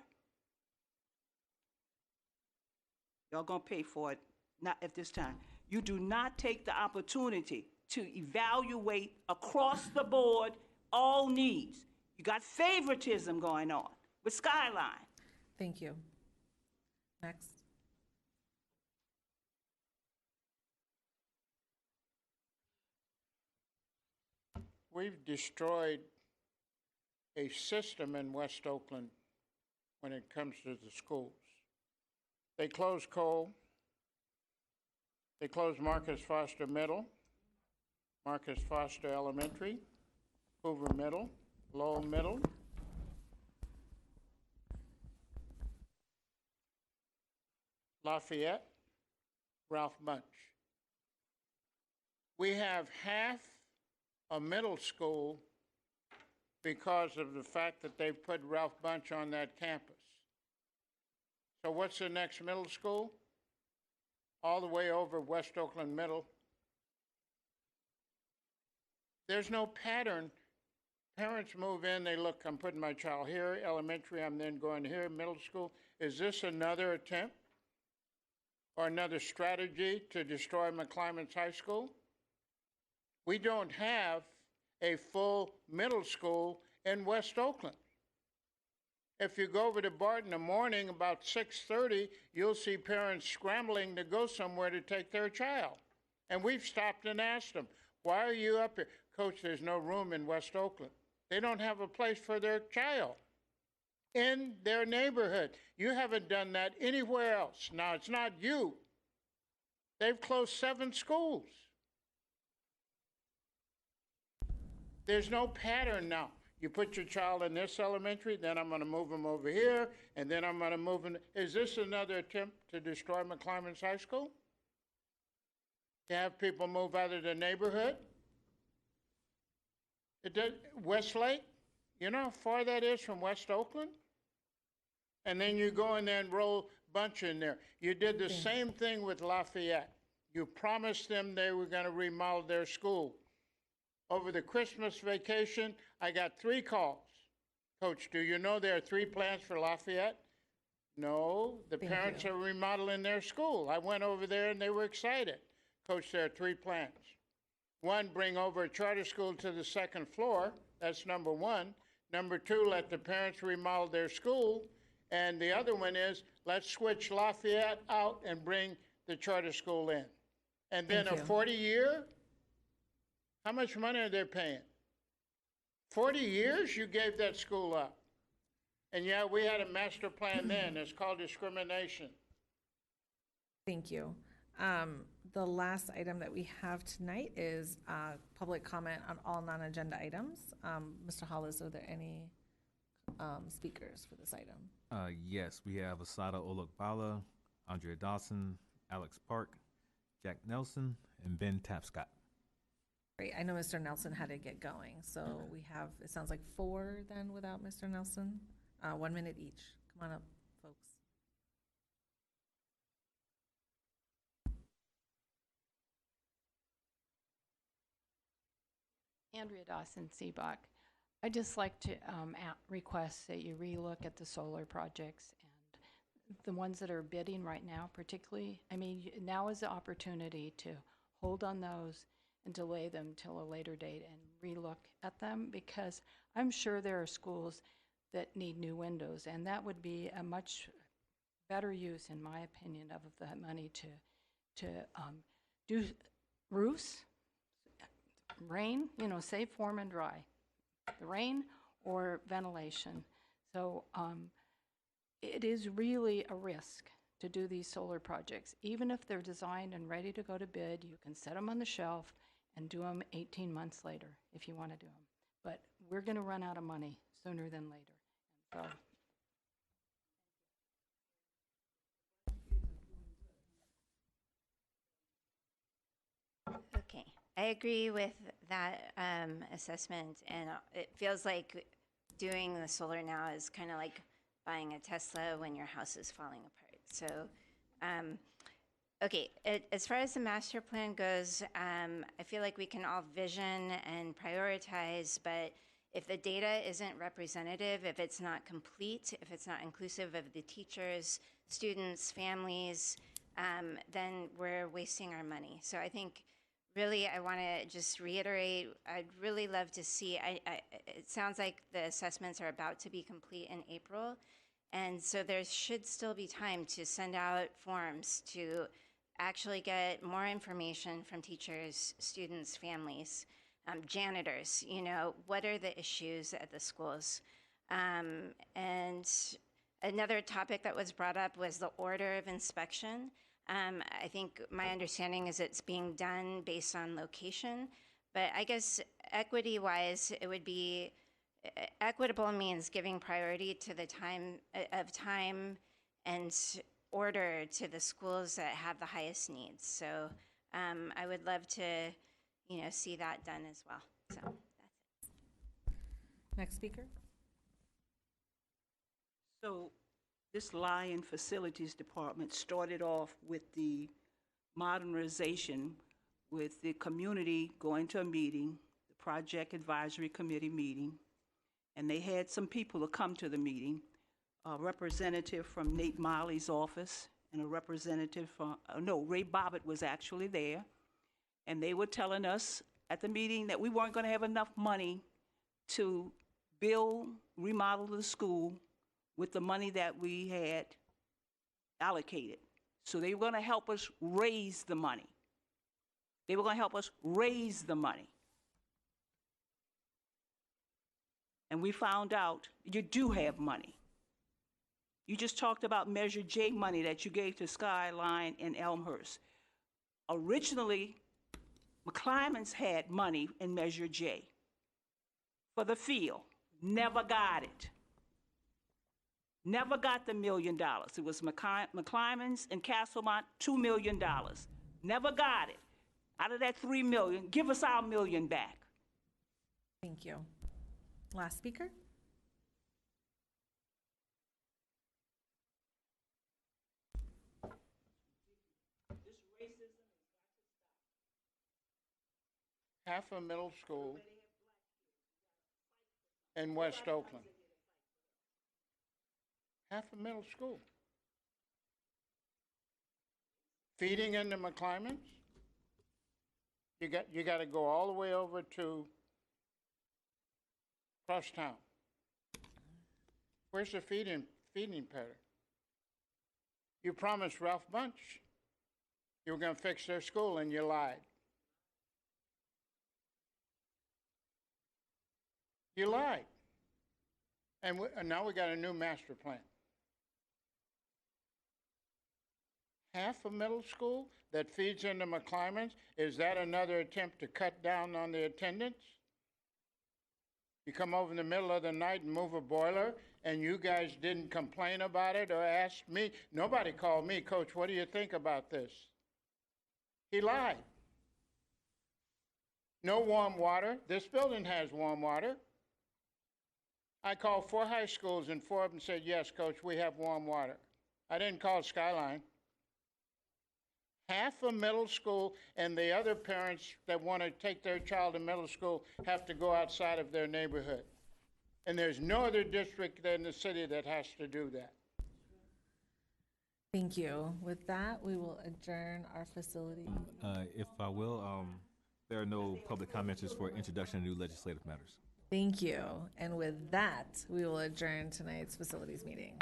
y'all gonna pay for it, not at this time. You do not take the opportunity to evaluate across the board all needs. You got favoritism going on with Skyline. Thank you. Next. We've destroyed a system in West Oakland when it comes to the schools. They closed Cole. They closed Marcus Foster Middle, Marcus Foster Elementary, Hoover Middle, Lowell Middle. Lafayette, Ralph Bunch. We have half a middle school because of the fact that they've put Ralph Bunch on that campus. So what's the next middle school? All the way over West Oakland Middle. There's no pattern. Parents move in, they look, I'm putting my child here, elementary, I'm then going here, middle school. Is this another attempt or another strategy to destroy McClymonds High School? We don't have a full middle school in West Oakland. If you go over to Bart in the morning about 6:30, you'll see parents scrambling to go somewhere to take their child. And we've stopped and asked them, why are you up here? Coach, there's no room in West Oakland. They don't have a place for their child in their neighborhood. You haven't done that anywhere else. Now, it's not you. They've closed 7 schools. There's no pattern now. You put your child in this elementary, then I'm going to move them over here, and then I'm going to move them. Is this another attempt to destroy McClymonds High School? To have people move out of the neighborhood? Westlake, you know how far that is from West Oakland? And then you go in there and roll Bunch in there. You did the same thing with Lafayette. You promised them they were going to remodel their school. Over the Christmas vacation, I got 3 calls. Coach, do you know there are 3 plans for Lafayette? No, the parents are remodeling their school. I went over there and they were excited. Coach, there are 3 plans. 1, bring over a charter school to the 2nd floor. That's number 1. Number 2, let the parents remodel their school. And the other one is, let's switch Lafayette out and bring the charter school in. And then a 40-year? How much money are they paying? 40 years you gave that school up. And yeah, we had a master plan then. It's called discrimination. Thank you. The last item that we have tonight is public comment on all non-agenda items. Mr. Hollis, are there any speakers for this item? Yes, we have Asada Olokbala, Andrea Dawson, Alex Park, Jack Nelson, and Ben Tapscott. Great. I know Mr. Nelson had to get going, so we have, it sounds like 4 then without Mr. Nelson. 1 minute each. Come on up, folks. Andrea Dawson, Seabach. I'd just like to request that you relook at the solar projects and the ones that are bidding right now particularly, I mean, now is the opportunity to hold on those and delay them till a later date and relook at them, because I'm sure there are schools that need new windows, and that would be a much better use, in my opinion, of that money to do roofs, rain, safe, warm, and dry, the rain or ventilation. So it is really a risk to do these solar projects. Even if they're designed and ready to go to bid, you can set them on the shelf and do them 18 months later if you want to do them. But we're going to run out of money sooner than later. So. Okay, I agree with that assessment, and it feels like doing the solar now is kind of like buying a Tesla when your house is falling apart. So, okay, as far as the master plan goes, I feel like we can all vision and prioritize, but if the data isn't representative, if it's not complete, if it's not inclusive of the teachers, students, families, then we're wasting our money. So I think really I want to just reiterate, I'd really love to see, it sounds like the assessments are about to be complete in April. And so there should still be time to send out forms to actually get more information from teachers, students, families, janitors, what are the issues at the schools? And another topic that was brought up was the order of inspection. I think my understanding is it's being done based on location, but I guess equity-wise, it would be, equitable means giving priority to the time and order to the schools that have the highest needs. So I would love to, see that done as well. So that's it. Next speaker. So this Lyon Facilities Department started off with the modernization, with the community going to a meeting, the Project Advisory Committee meeting, and they had some people to come to the meeting, a representative from Nate Miley's office and a representative from, Ray Bobbitt was actually there, and they were telling us at the meeting that we weren't going to have enough money to build, remodel the school with the money that we had allocated. So they were going to help us raise the money. They were going to help us raise the money. And we found out you do have money. You just talked about Measure J money that you gave to Skyline and Elmhurst. Originally, McClymonds had money in Measure J for the field. Never got it. Never got the $1 million. It was McClymonds and Castlemont, $2 million. Never got it. Out of that $3 million, give us our $1 million back. Thank you. Last speaker. Half a middle school in West Oakland. Half a middle school. Feeding into McClymonds? You got to go all the way over to Crosstown. Where's the feeding pattern? You promised Ralph Bunch you were going to fix their school, and you lied. You lied. And now we got a new master plan. Half a middle school that feeds into McClymonds, is that another attempt to cut down on the attendance? You come over in the middle of the night and move a boiler, and you guys didn't complain about it or ask me. Nobody called me, Coach, what do you think about this? He lied. No warm water. This building has warm water. I called 4 high schools, and 4 of them said, yes, Coach, we have warm water. I didn't call Skyline. Half a middle school, and the other parents that want to take their child to middle school have to go outside of their neighborhood. And there's no other district in the city that has to do that. Thank you. With that, we will adjourn our facility. If I will, there are no public commenters for introduction to new legislative matters. Thank you. And with that, we will adjourn tonight's facilities meeting.